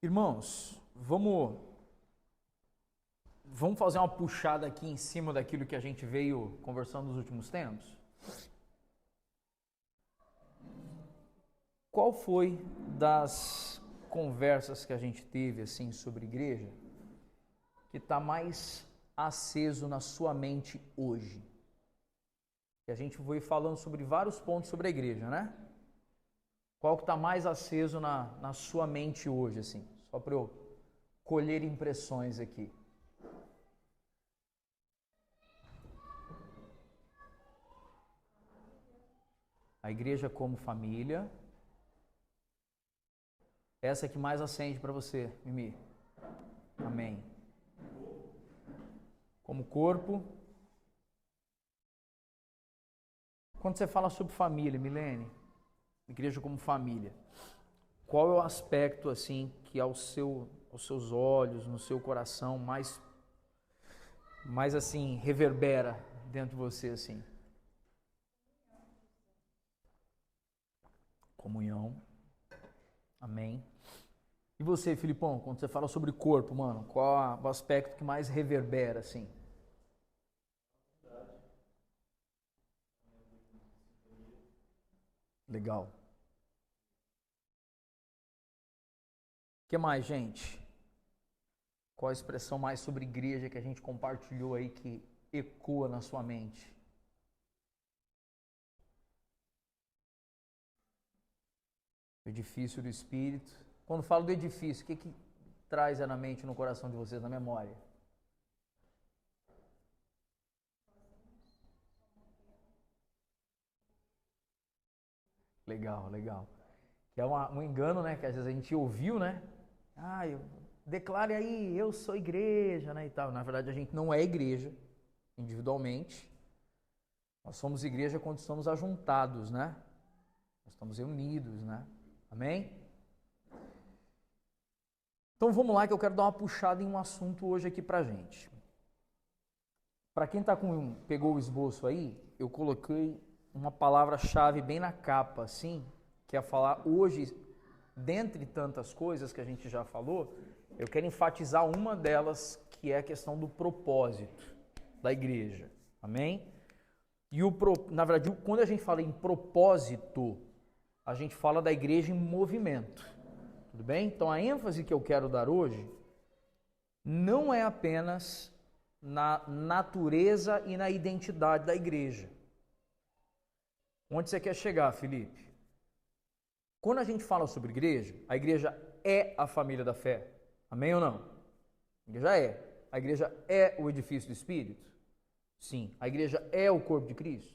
Irmãos, vamos fazer uma puxada aqui em cima daquilo que a gente veio conversando nos últimos tempos? Qual foi das conversas que a gente teve assim sobre igreja que está mais aceso na sua mente hoje? E a gente foi falando sobre vários pontos sobre a igreja, né? Qual que está mais aceso na sua mente hoje, assim? Só para eu colher impressões aqui. A igreja como família. Essa é que mais acende para você, Mimi. Amém. Como corpo. Quando você fala sobre família, Milene, igreja como família, qual é o aspecto assim que aos seus olhos, no seu coração, mais assim reverbera dentro de você assim? Comunhão. Amém. E você, Filipão, quando você fala sobre corpo, mano, qual o aspecto que mais reverbera assim? Legal. O que mais, gente? Qual a expressão mais sobre igreja que a gente compartilhou aí que ecoa na sua mente? Edifício do Espírito. Quando falo do edifício, o que traz na mente, no coração de vocês, na memória? Legal, legal. Que é um engano, né? Que às vezes a gente ouviu, né? Declare aí, eu sou igreja, né? E tal. Na verdade, a gente não é igreja, individualmente. Nós somos igreja quando estamos ajuntados, né? Nós estamos reunidos, né? Amém? Então vamos lá que eu quero dar uma puxada em um assunto hoje aqui pra gente. Para quem pegou o esboço aí, eu coloquei uma palavra-chave bem na capa, assim, que é falar hoje, dentre tantas coisas que a gente já falou, eu quero enfatizar uma delas, que é a questão do propósito da igreja. Amém? E na verdade, quando a gente fala em propósito, a gente fala da igreja em movimento. Tudo bem? Então a ênfase que eu quero dar hoje não é apenas na natureza e na identidade da igreja. Onde você quer chegar, Felipe? Quando a gente fala sobre igreja, a igreja é a família da fé. Amém ou não? A igreja é. A igreja é o edifício do Espírito? Sim. A igreja é o corpo de Cristo?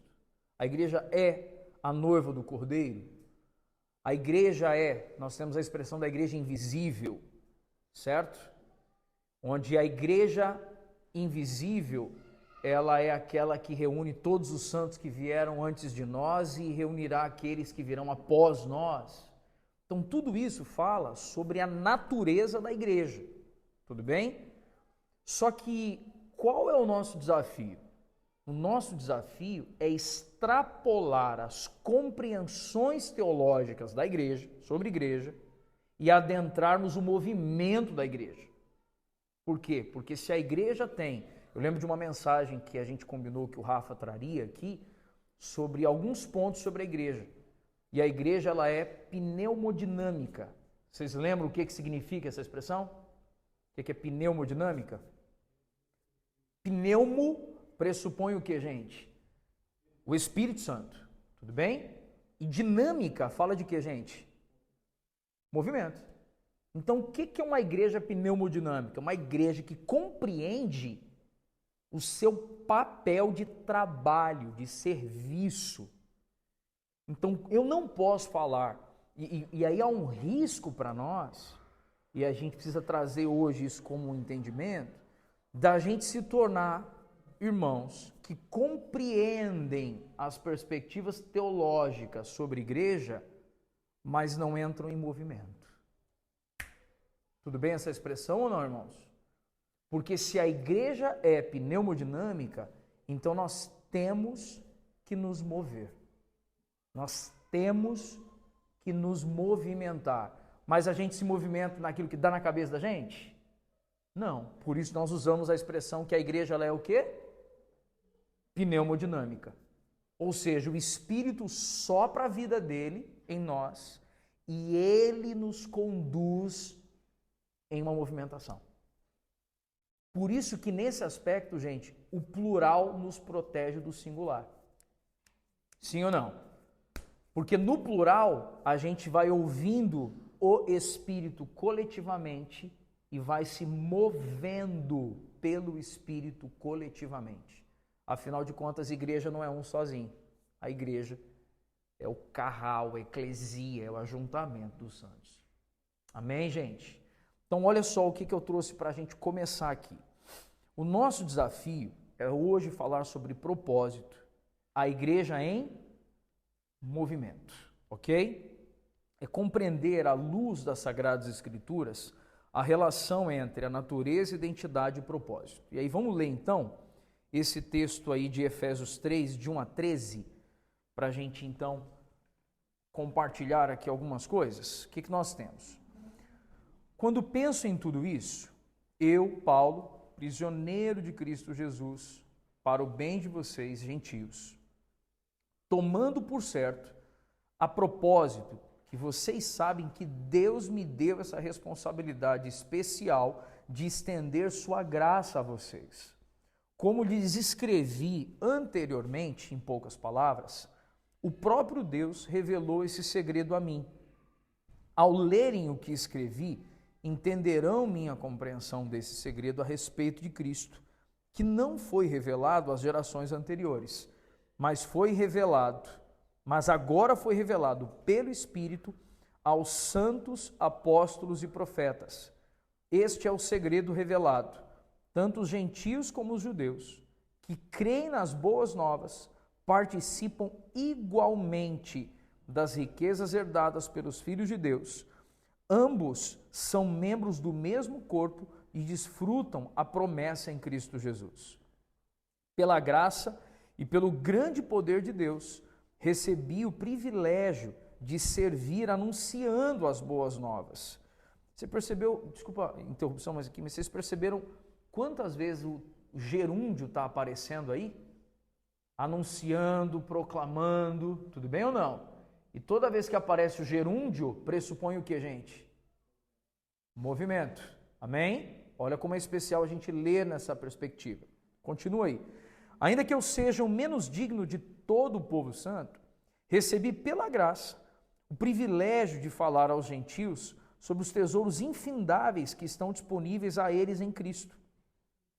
A igreja é a noiva do Cordeiro? A igreja nós temos a expressão da igreja invisível, certo? Onde a igreja invisível, ela é aquela que reúne todos os santos que vieram antes de nós e reunirá aqueles que virão após nós. Então tudo isso fala sobre a natureza da igreja, tudo bem? Só que qual é o nosso desafio? O nosso desafio é extrapolar as compreensões teológicas da igreja, sobre igreja, e adentrarmos o movimento da igreja. Por quê? Porque se a igreja tem... Eu lembro de uma mensagem que a gente combinou que o Rafa traria aqui, sobre alguns pontos sobre a igreja. E a igreja, ela é pneumodinâmica. Vocês lembram o que significa essa expressão? O que é pneumodinâmica? Pneumo pressupõe o que, gente? O Espírito Santo, tudo bem? E dinâmica fala de que, gente? Movimento. Então, o que é uma igreja pneumodinâmica? Uma igreja que compreende o seu papel de trabalho, de serviço. Então, eu não posso falar, e aí há um risco para nós, e a gente precisa trazer hoje isso como um entendimento, da gente se tornar irmãos que compreendem as perspectivas teológicas sobre igreja, mas não entram em movimento. Tudo bem essa expressão ou não, irmãos? Porque se a igreja é pneumodinâmica, então nós temos que nos mover. Nós temos que nos movimentar. mas a gente se movimenta naquilo que dá na cabeça da gente? Não. Por isso nós usamos a expressão que a igreja ela é o quê? Pneumodinâmica. Ou seja, o Espírito sopra a vida dele em nós e ele nos conduz em uma movimentação. Por isso que nesse aspecto, gente, o plural nos protege do singular. Sim ou não? Porque no plural a gente vai ouvindo o Espírito coletivamente e vai se movendo pelo Espírito coletivamente. Afinal de contas, a igreja não é um sozinho. A igreja é o carral, a eclesia, é o ajuntamento dos santos. Amém, gente? Então, olha só o que eu trouxe para a gente começar aqui. O nosso desafio é hoje falar sobre propósito. A igreja em movimento, ok? É compreender à luz das Sagradas Escrituras a relação entre a natureza, identidade e propósito. E aí vamos ler então esse texto aí de Efésios 3, de 1 a 13, para a gente então compartilhar aqui algumas coisas. O que nós temos? Quando penso em tudo isso, eu, Paulo, prisioneiro de Cristo Jesus, para o bem de vocês, gentios, tomando por certo, a propósito, que vocês sabem que Deus me deu essa responsabilidade especial de estender sua graça a vocês. Como lhes escrevi anteriormente, em poucas palavras, o próprio Deus revelou esse segredo a mim. Ao lerem o que escrevi, entenderão minha compreensão desse segredo a respeito de Cristo, que não foi revelado às gerações anteriores, mas agora foi revelado pelo Espírito aos santos apóstolos e profetas. Este é o segredo revelado, tanto os gentios como os judeus, que creem nas boas novas, participam igualmente das riquezas herdadas pelos filhos de Deus. Ambos são membros do mesmo corpo e desfrutam a promessa em Cristo Jesus. Pela graça e pelo grande poder de Deus, recebi o privilégio de servir anunciando as boas novas. Você percebeu, desculpa a interrupção, mas vocês perceberam quantas vezes o gerúndio está aparecendo aí? Anunciando, proclamando, tudo bem ou não? E toda vez que aparece o gerúndio, pressupõe o que, gente? Movimento. Amém? Olha como é especial a gente ler nessa perspectiva. Continua aí. Ainda que eu seja o menos digno de todo o povo santo, recebi pela graça o privilégio de falar aos gentios sobre os tesouros infindáveis que estão disponíveis a eles em Cristo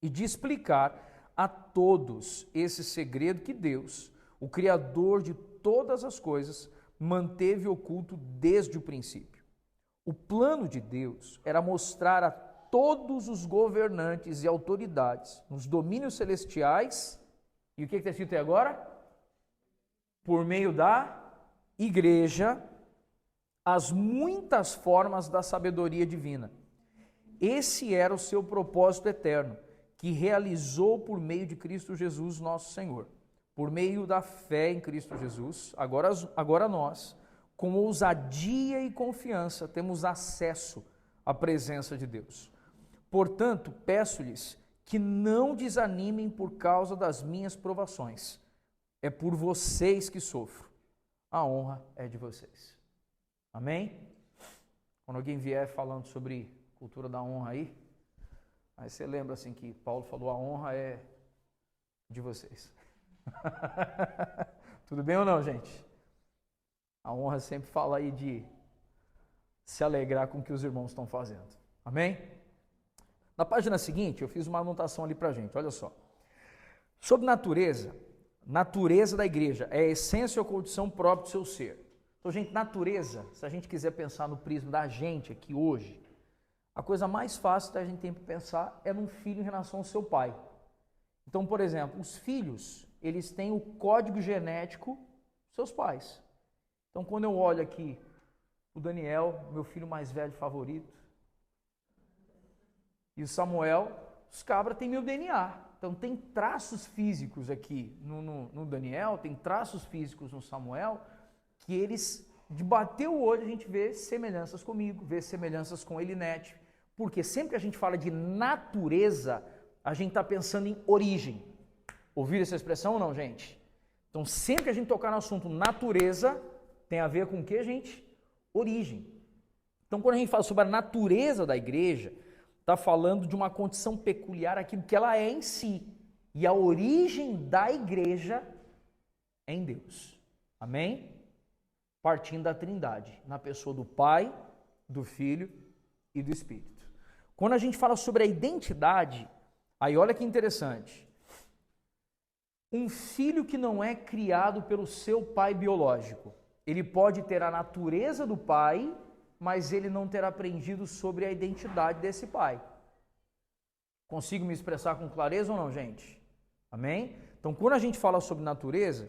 e de explicar a todos esse segredo que Deus, o Criador de todas as coisas, manteve oculto desde o princípio. O plano de Deus era mostrar a todos os governantes e autoridades nos domínios celestiais, e o que está escrito aí agora? Por meio da igreja, as muitas formas da sabedoria divina. Esse era o seu propósito eterno, que realizou por meio de Cristo Jesus, nosso Senhor. Por meio da fé em Cristo Jesus, agora nós, com ousadia e confiança, temos acesso à presença de Deus. Portanto, peço-lhes que não desanimem por causa das minhas provações. É por vocês que sofro. A honra é de vocês. Amém? Quando alguém vier falando sobre cultura da honra aí você lembra assim que Paulo falou, a honra é de vocês. Tudo bem ou não, gente? A honra sempre fala aí de se alegrar com o que os irmãos estão fazendo. Amém? Na página seguinte, eu fiz uma anotação ali pra gente, olha só. Sobre natureza da igreja é a essência ou condição própria do seu ser. Então, gente, natureza, se a gente quiser pensar no prisma da gente aqui hoje, a coisa mais fácil que a gente tem para pensar é num filho em relação ao seu pai. Então, por exemplo, os filhos, eles têm o código genético dos seus pais. Então, quando eu olho aqui o Daniel, meu filho mais velho favorito, e o Samuel, os cabras têm meu DNA. Então, tem traços físicos aqui no Daniel, tem traços físicos no Samuel, que eles De bater o olho, a gente vê semelhanças comigo, vê semelhanças com Elinete. Porque sempre que a gente fala de natureza, a gente está pensando em origem. Ouviram essa expressão ou não, gente? Então, sempre que a gente tocar no assunto natureza, tem a ver com o que, gente? Origem. Então, quando a gente fala sobre a natureza da igreja, está falando de uma condição peculiar, aquilo que ela é em si. E a origem da igreja é em Deus. Amém? Partindo da Trindade, na pessoa do Pai, do Filho e do Espírito. Quando a gente fala sobre a identidade, aí olha que interessante. Um filho que não é criado pelo seu pai biológico, ele pode ter a natureza do pai, mas ele não terá aprendido sobre a identidade desse pai. Consigo me expressar com clareza ou não, gente? Amém? Então, quando a gente fala sobre natureza,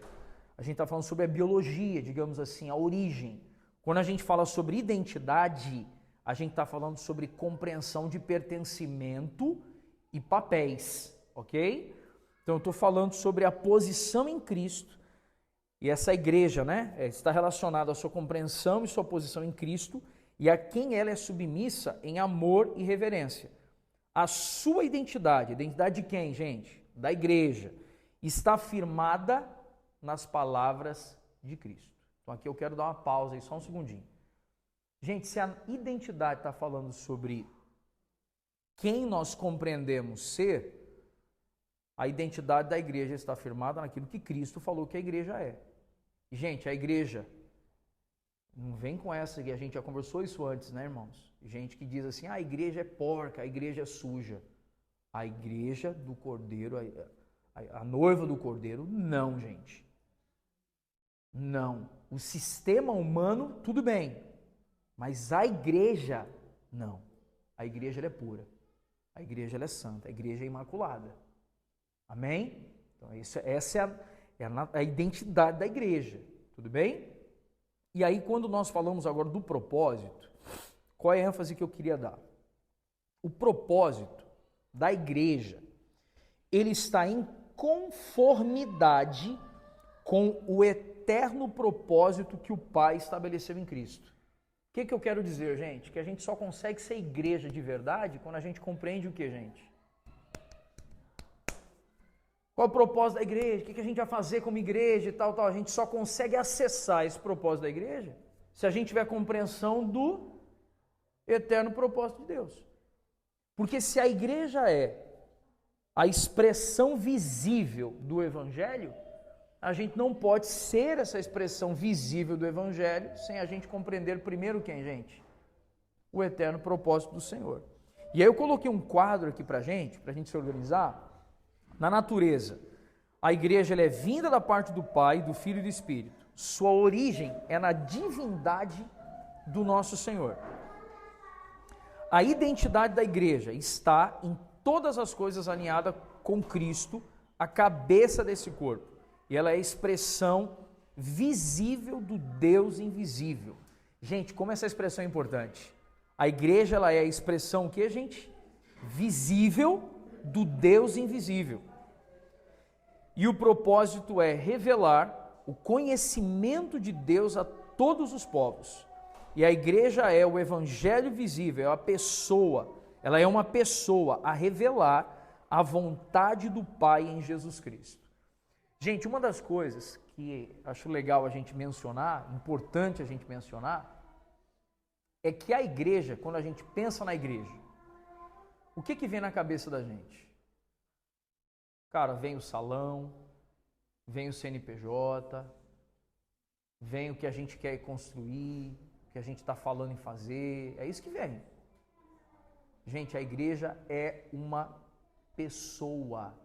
a gente está falando sobre a biologia, digamos assim, a origem. Quando a gente fala sobre identidade, a gente está falando sobre compreensão de pertencimento e papéis, ok? Então, eu estou falando sobre a posição em Cristo, e essa igreja, né, está relacionada à sua compreensão e sua posição em Cristo, e a quem ela é submissa em amor e reverência. A sua identidade de quem, gente? Da igreja, está firmada nas palavras de Cristo. Então aqui eu quero dar uma pausa aí, só um segundinho. Gente, se a identidade está falando sobre quem nós compreendemos ser, a identidade da igreja está firmada naquilo que Cristo falou que a igreja é. E, gente, a igreja, não vem com essa, que a gente já conversou isso antes, né, irmãos? Gente que diz assim, a igreja é porca, a igreja é suja. A igreja do Cordeiro, a noiva do Cordeiro, não, gente. Não. O sistema humano, tudo bem. Mas a igreja, não. A igreja ela é pura. A igreja ela é santa. A igreja é imaculada. Amém? Então, essa é a identidade da igreja. Tudo bem? E aí, quando nós falamos agora do propósito, qual é a ênfase que eu queria dar? O propósito da igreja, ele está em conformidade com o eterno propósito que o Pai estabeleceu em Cristo. O que eu quero dizer, gente? Que a gente só consegue ser igreja de verdade quando a gente compreende o que, gente? Qual é o propósito da igreja? O que a gente vai fazer como igreja e tal. A gente só consegue acessar esse propósito da igreja se a gente tiver compreensão do eterno propósito de Deus. Porque se a igreja é a expressão visível do Evangelho, a gente não pode ser essa expressão visível do Evangelho sem a gente compreender primeiro quem, gente? O eterno propósito do Senhor. E aí eu coloquei um quadro aqui pra gente se organizar. Na natureza, a igreja ela é vinda da parte do Pai, do Filho e do Espírito. Sua origem é na divindade do nosso Senhor. A identidade da igreja está em todas as coisas alinhada com Cristo, a cabeça desse corpo. E ela é a expressão visível do Deus invisível. Gente, como essa expressão é importante. A igreja ela é a expressão o quê, gente? Visível do Deus invisível. E o propósito é revelar o conhecimento de Deus a todos os povos. E a igreja é o evangelho visível, é a pessoa, ela é uma pessoa a revelar a vontade do Pai em Jesus Cristo. Gente, uma das coisas que acho legal a gente mencionar, importante a gente mencionar, é que a igreja, quando a gente pensa na igreja, o que vem na cabeça da gente? Cara, vem o salão, vem o CNPJ, vem o que a gente quer construir, o que a gente está falando em fazer, é isso que vem. Gente, a igreja é uma pessoa,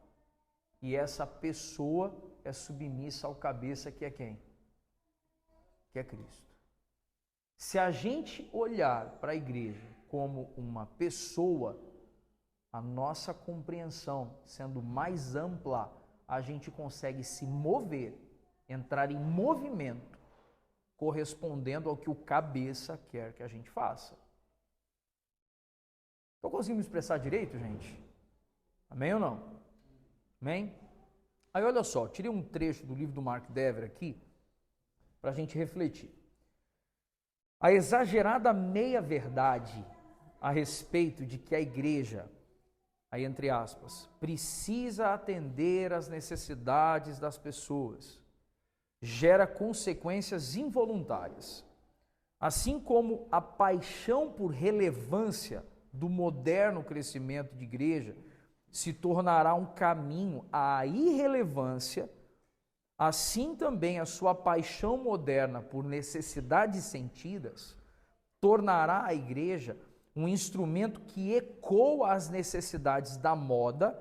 e essa pessoa é submissa ao cabeça que é quem? Que é Cristo. Se a gente olhar para a igreja como uma pessoa, a nossa compreensão sendo mais ampla, a gente consegue se mover, entrar em movimento, correspondendo ao que o cabeça quer que a gente faça. Estou conseguindo me expressar direito, gente? Amém ou não? Amém? Aí olha só, tirei um trecho do livro do Mark Dever aqui, para a gente refletir. A exagerada meia-verdade a respeito de que a igreja, aí entre aspas, precisa atender às necessidades das pessoas, gera consequências involuntárias. Assim como a paixão por relevância do moderno crescimento de igreja se tornará um caminho à irrelevância, assim também a sua paixão moderna por necessidades sentidas tornará a igreja um instrumento que ecoa as necessidades da moda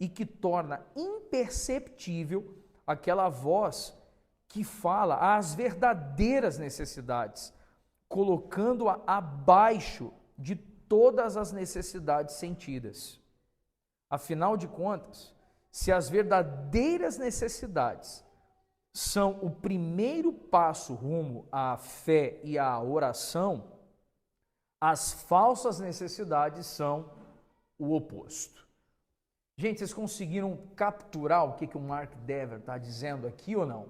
e que torna imperceptível aquela voz que fala às verdadeiras necessidades, colocando-a abaixo de todas as necessidades sentidas. Afinal de contas, se as verdadeiras necessidades são o primeiro passo rumo à fé e à oração, as falsas necessidades são o oposto. Gente, vocês conseguiram capturar o que o Mark Dever está dizendo aqui ou não?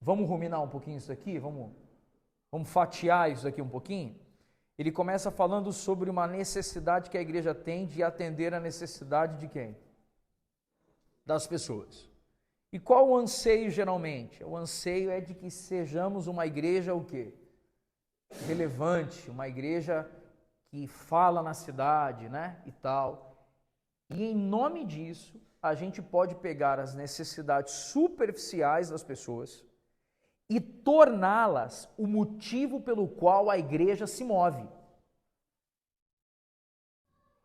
Vamos ruminar um pouquinho isso aqui? Vamos fatiar isso aqui um pouquinho? Ele começa falando sobre uma necessidade que a igreja tem de atender a necessidade de quem? Das pessoas. E qual o anseio geralmente? O anseio é de que sejamos uma igreja o quê? Relevante, uma igreja que fala na cidade, né? E tal. E em nome disso, a gente pode pegar as necessidades superficiais das pessoas e torná-las o motivo pelo qual a igreja se move.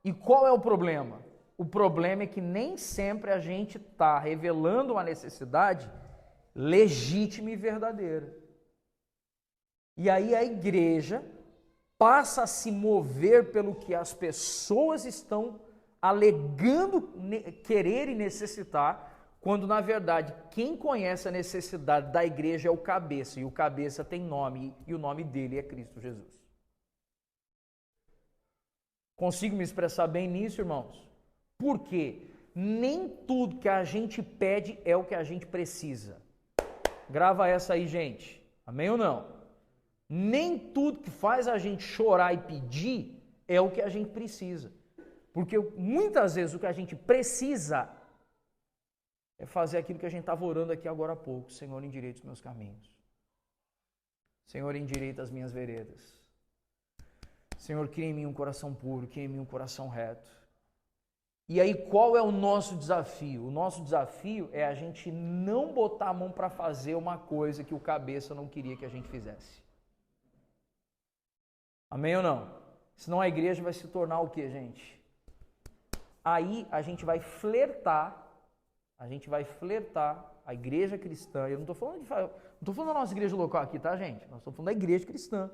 E qual é o problema? O problema é que nem sempre a gente está revelando uma necessidade legítima e verdadeira. E aí a igreja passa a se mover pelo que as pessoas estão alegando querer e necessitar, quando na verdade quem conhece a necessidade da igreja é o cabeça, e o cabeça tem nome, e o nome dele é Cristo Jesus. Consigo me expressar bem nisso, irmãos? Porque nem tudo que a gente pede é o que a gente precisa. Grava essa aí, gente. Amém ou não? Nem tudo que faz a gente chorar e pedir é o que a gente precisa. Porque muitas vezes o que a gente precisa é fazer aquilo que a gente estava orando aqui agora há pouco. Senhor, endireita os meus caminhos. Senhor, endireita as minhas veredas. Senhor, cria em mim um coração puro, cria em mim um coração reto. E aí qual é o nosso desafio? O nosso desafio é a gente não botar a mão para fazer uma coisa que o cabeça não queria que a gente fizesse. Amém ou não? Senão a igreja vai se tornar o quê, gente? Aí a gente vai flertar a igreja cristã. Eu não estou falando da nossa igreja local aqui, tá, gente? Nós estamos falando da igreja cristã.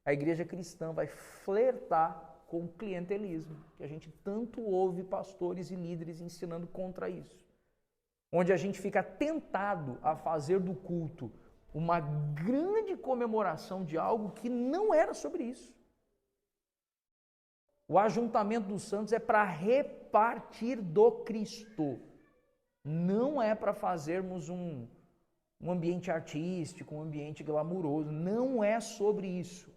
A igreja cristã vai flertar com o clientelismo, que a gente tanto ouve pastores e líderes ensinando contra isso. Onde a gente fica tentado a fazer do culto uma grande comemoração de algo que não era sobre isso. O ajuntamento dos santos é para repartir do Cristo. Não é para fazermos um ambiente artístico, um ambiente glamuroso. Não é sobre isso.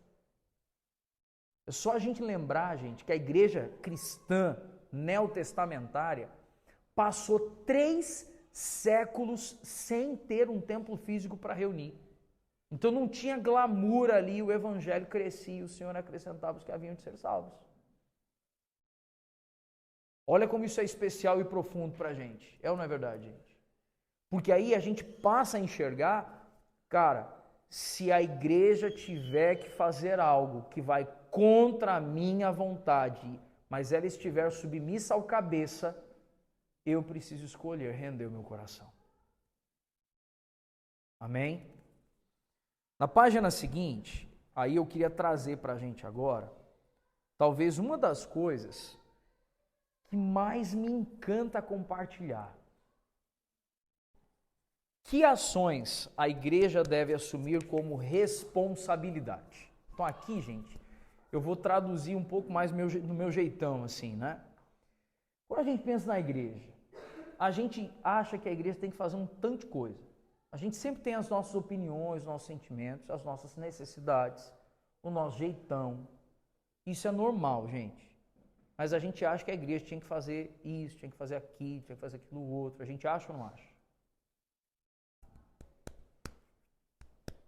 É só a gente lembrar, gente, que a igreja cristã neotestamentária passou 3 séculos sem ter um templo físico para reunir. Então não tinha glamour ali, o evangelho crescia e o Senhor acrescentava os que haviam de ser salvos. Olha como isso é especial e profundo para a gente. É ou não é verdade, gente? Porque aí a gente passa a enxergar, cara, se a igreja tiver que fazer algo que vai contra a minha vontade, mas ela estiver submissa ao cabeça, eu preciso escolher render o meu coração. Amém? Na página seguinte, aí eu queria trazer para a gente agora, talvez uma das coisas que mais me encanta compartilhar. Que ações a igreja deve assumir como responsabilidade? Então aqui, gente, eu vou traduzir um pouco mais no meu jeitão, assim, né? Quando a gente pensa na igreja, a gente acha que a igreja tem que fazer um tanto de coisa. A gente sempre tem as nossas opiniões, os nossos sentimentos, as nossas necessidades, o nosso jeitão. Isso é normal, gente. Mas a gente acha que a igreja tinha que fazer isso, tinha que fazer aquilo, tinha que fazer aquilo outro. A gente acha ou não acha?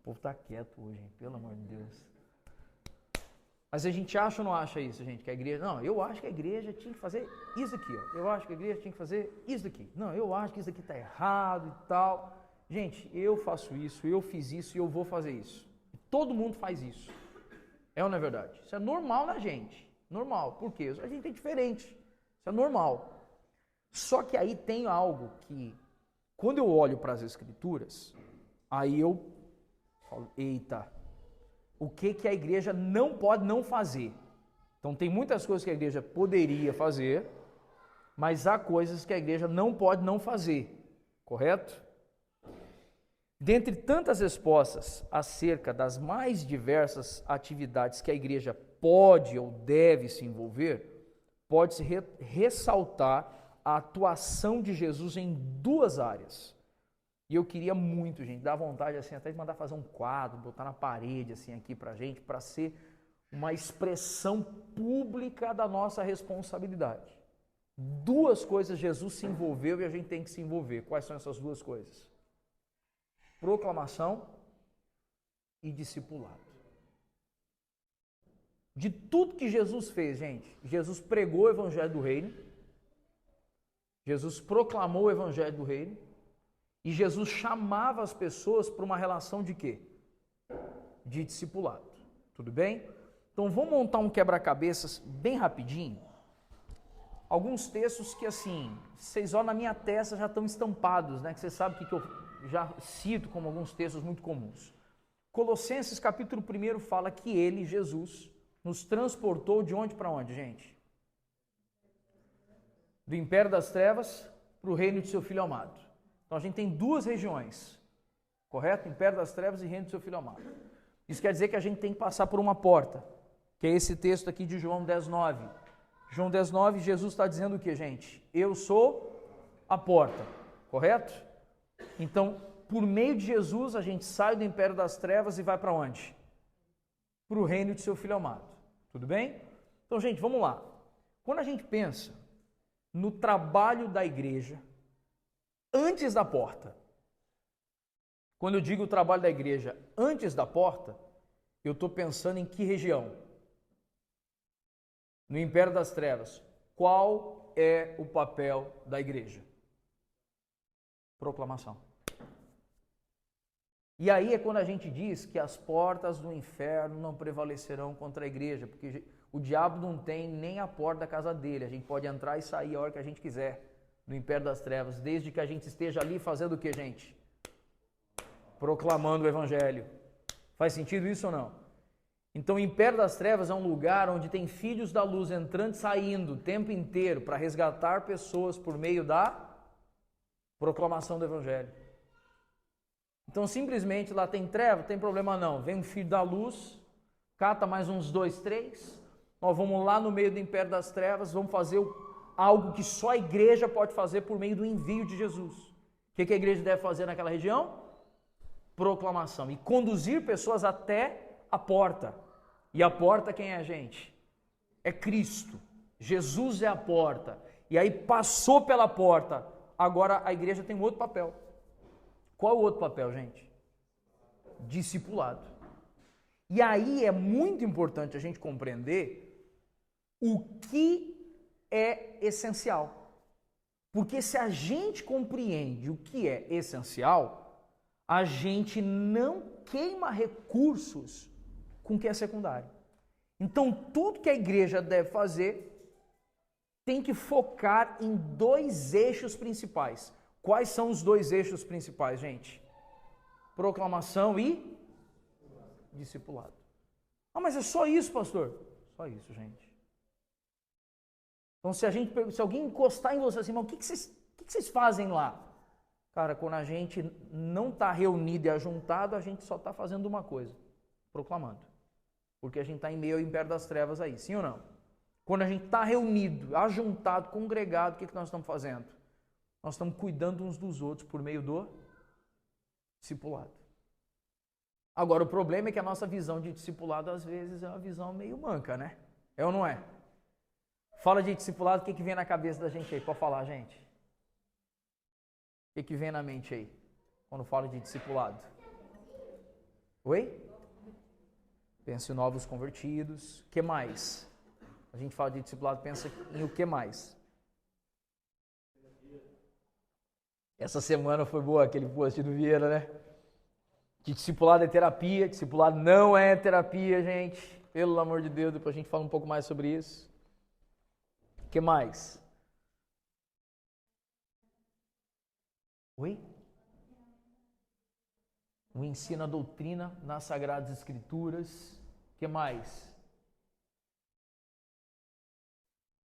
O povo tá quieto hoje, hein? Pelo amor de Deus. Mas a gente acha ou não acha isso, gente? Que a igreja... Não, eu acho que a igreja tinha que fazer isso aqui, ó. Eu acho que a igreja tinha que fazer isso aqui. Não, eu acho que isso aqui tá errado e tal. Gente, eu faço isso, eu fiz isso e eu vou fazer isso. Todo mundo faz isso. É ou não é verdade? Isso é normal na gente. Normal. Por quê? A gente é diferente. Isso é normal. Só que aí tem algo que, quando eu olho para as Escrituras, aí eu falo, eita, o que a igreja não pode não fazer? Então tem muitas coisas que a igreja poderia fazer, mas há coisas que a igreja não pode não fazer. Correto? Dentre tantas respostas acerca das mais diversas atividades que a igreja pode ou deve se envolver, pode-se ressaltar a atuação de Jesus em duas áreas. E eu queria muito, gente, dar vontade assim, até de mandar fazer um quadro, botar na parede assim aqui pra gente, para ser uma expressão pública da nossa responsabilidade. Duas coisas Jesus se envolveu e a gente tem que se envolver. Quais são essas duas coisas? Proclamação e discipulado. De tudo que Jesus fez, gente, Jesus pregou o evangelho do reino, Jesus proclamou o evangelho do reino e Jesus chamava as pessoas para uma relação de quê? De discipulado. Tudo bem? Então vamos montar um quebra-cabeças bem rapidinho. Alguns textos que assim, vocês olham na minha testa já estão estampados, né? Que você sabe que eu já cito como alguns textos muito comuns. Colossenses capítulo 1 fala que ele, Jesus, nos transportou de onde para onde, gente? Do império das trevas para o reino de seu Filho amado. Então a gente tem duas regiões, correto? Império das trevas e reino de seu Filho amado. Isso quer dizer que a gente tem que passar por uma porta, que é esse texto aqui de João 10:9. João 10:9, Jesus está dizendo o que, gente? Eu sou a porta, correto? Então, por meio de Jesus, a gente sai do império das trevas e vai para onde? Para o reino de seu Filho amado. Tudo bem? Então, gente, vamos lá. Quando a gente pensa no trabalho da igreja antes da porta, quando eu digo o trabalho da igreja antes da porta, eu estou pensando em que região? No império das trevas. Qual é o papel da igreja? Proclamação. E aí é quando a gente diz que as portas do inferno não prevalecerão contra a igreja, porque o diabo não tem nem a porta da casa dele, a gente pode entrar e sair a hora que a gente quiser do império das trevas, desde que a gente esteja ali fazendo o que, gente? Proclamando o evangelho. Faz sentido isso ou não? Então o império das trevas é um lugar onde tem filhos da luz entrando e saindo o tempo inteiro para resgatar pessoas por meio da proclamação do evangelho. Então simplesmente lá tem treva, tem problema não. Vem um filho da luz, cata mais uns 2, 3, nós vamos lá no meio do império das trevas, vamos fazer algo que só a igreja pode fazer por meio do envio de Jesus. O que a igreja deve fazer naquela região? Proclamação. E conduzir pessoas até a porta. E a porta quem é a gente? É Cristo. Jesus é a porta. E aí passou pela porta. Agora a igreja tem um outro papel. Qual o outro papel, gente? Discipulado. E aí é muito importante a gente compreender o que é essencial. Porque se a gente compreende o que é essencial, a gente não queima recursos com o que é secundário. Então, tudo que a igreja deve fazer tem que focar em 2 eixos principais. Quais são os 2 eixos principais, gente? Proclamação e discipulado. Ah, mas é só isso, pastor? Só isso, gente. Então, se alguém encostar em você assim, mas o que vocês fazem lá? Cara, quando a gente não está reunido e ajuntado, a gente só está fazendo uma coisa, proclamando. Porque a gente está em meio ao império das trevas aí, sim ou não? Quando a gente está reunido, ajuntado, congregado, o que nós estamos fazendo? Nós estamos cuidando uns dos outros por meio do Discipulado. Agora, o problema é que a nossa visão de discipulado, às vezes, é uma visão meio manca, né? É ou não é? Fala de discipulado, o que vem na cabeça da gente aí? Pode falar, gente. O que vem na mente aí, quando fala de discipulado? Oi? Pensa em novos convertidos. O que mais? A gente fala de discipulado, pensa em o que mais? Essa semana foi boa aquele post do Vieira, né? Que discipulado é terapia, discipulado não é terapia, gente. Pelo amor de Deus, depois a gente fala um pouco mais sobre isso. O que mais? Oi? O ensino a doutrina nas Sagradas Escrituras. O que mais?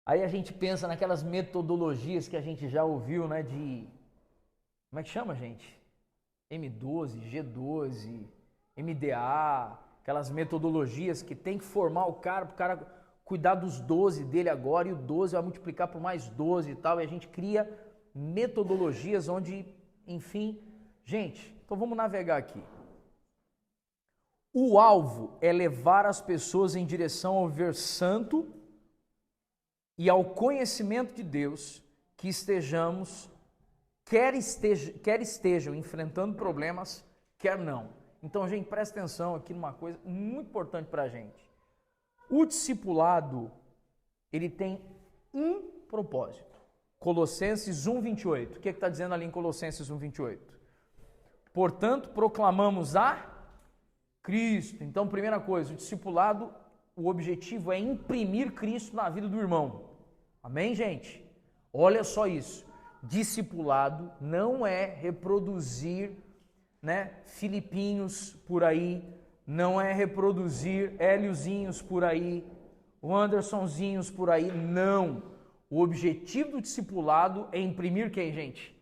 Aí a gente pensa naquelas metodologias que a gente já ouviu, né? De... Como é que chama, gente? M12, G12, MDA, aquelas metodologias que tem que formar o cara, para o cara cuidar dos 12 dele agora, e o 12 vai multiplicar por mais 12 e tal, e a gente cria metodologias onde, enfim... Gente, então vamos navegar aqui. O alvo é levar as pessoas em direção ao viver santo e ao conhecimento de Deus, que estejamos, quer estejam enfrentando problemas, quer não. Então, gente, presta atenção aqui numa coisa muito importante para a gente. O discipulado, ele tem um propósito. Colossenses 1:28. O que está dizendo ali em Colossenses 1:28? Portanto, proclamamos a Cristo. Então, primeira coisa, o discipulado, o objetivo é imprimir Cristo na vida do irmão. Amém, gente? Olha só isso. Discipulado não é reproduzir, né, Filipinhos por aí, não é reproduzir Héliozinhos por aí, o Andersonzinhos por aí, não. O objetivo do discipulado é imprimir quem, gente?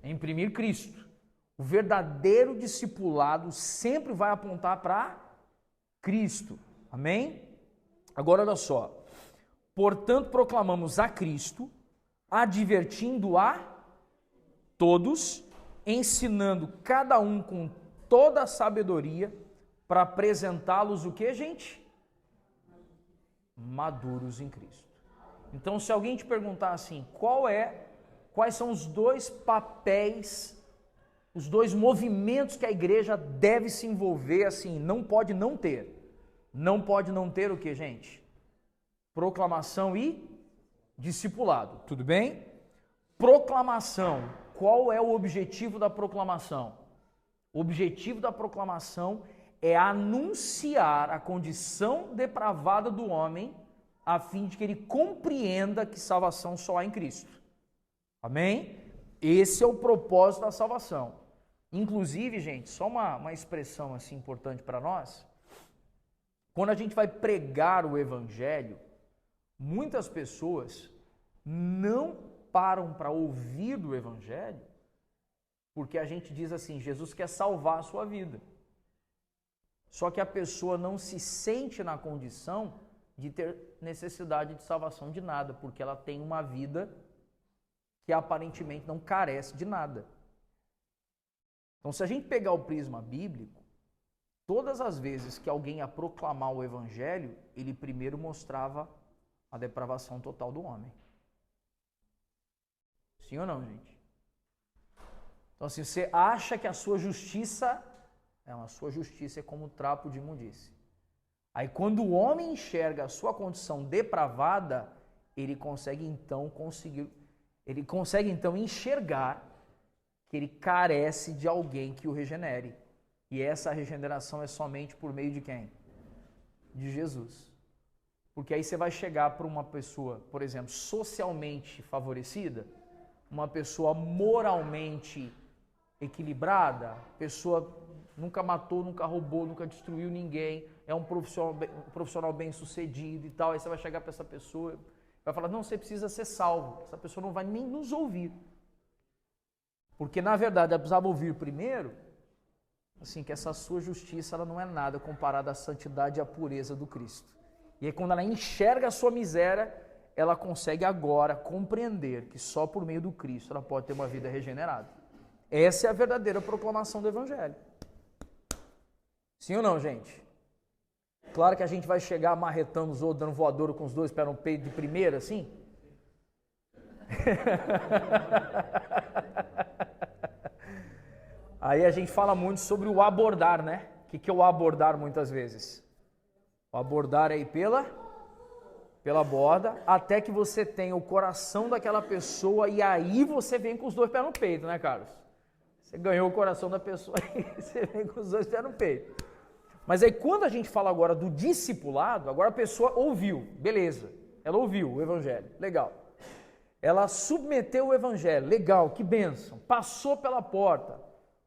É imprimir Cristo. O verdadeiro discipulado sempre vai apontar para Cristo. Amém? Agora olha só. Portanto, proclamamos a Cristo, advertindo a todos, ensinando cada um com toda a sabedoria, para apresentá-los o que, gente? Maduros em Cristo. Então, se alguém te perguntar assim, quais são os dois papéis, os dois movimentos que a igreja deve se envolver, assim, não pode não ter. Não pode não ter o que, gente? Proclamação e discipulado. Tudo bem? Proclamação. Qual é o objetivo da proclamação? O objetivo da proclamação é anunciar a condição depravada do homem, a fim de que ele compreenda que salvação só há em Cristo. Amém? Esse é o propósito da salvação. Inclusive, gente, só uma expressão assim importante para nós. Quando a gente vai pregar o evangelho, muitas pessoas não param para ouvir do evangelho, porque a gente diz assim, Jesus quer salvar a sua vida. Só que a pessoa não se sente na condição de ter necessidade de salvação de nada, porque ela tem uma vida que aparentemente não carece de nada. Então, se a gente pegar o prisma bíblico, todas as vezes que alguém ia proclamar o evangelho, ele primeiro mostrava a depravação total do homem. Sim ou não, gente? Então, assim, você acha que a sua justiça é como trapo de imundície. Aí, quando o homem enxerga a sua condição depravada, ele consegue então enxergar que ele carece de alguém que o regenere. E essa regeneração é somente por meio de quem? De Jesus. Porque aí você vai chegar para uma pessoa, por exemplo, socialmente favorecida, uma pessoa moralmente equilibrada, pessoa nunca matou, nunca roubou, nunca destruiu ninguém, é um profissional bem sucedido e tal. Aí você vai chegar para essa pessoa, vai falar, não, você precisa ser salvo. Essa pessoa não vai nem nos ouvir. Porque, na verdade, ela precisava ouvir primeiro, assim, que essa sua justiça ela não é nada comparada à santidade e à pureza do Cristo. E aí, quando ela enxerga a sua miséria, ela consegue agora compreender que só por meio do Cristo ela pode ter uma vida regenerada. Essa é a verdadeira proclamação do Evangelho. Sim ou não, gente? Claro que a gente vai chegar marretando os outros, dando voadora com os dois pés no peito de primeira, assim? Aí a gente fala muito sobre o abordar, né? O que é o abordar muitas vezes? O abordar é ir pela borda, até que você tenha o coração daquela pessoa e aí você vem com os dois pés no peito, né, Carlos? Você ganhou o coração da pessoa e você vem com os dois pés no peito. Mas aí quando a gente fala agora do discipulado, agora a pessoa ouviu, beleza, ela ouviu o Evangelho, legal. Ela submeteu o Evangelho, legal, que bênção, passou pela porta,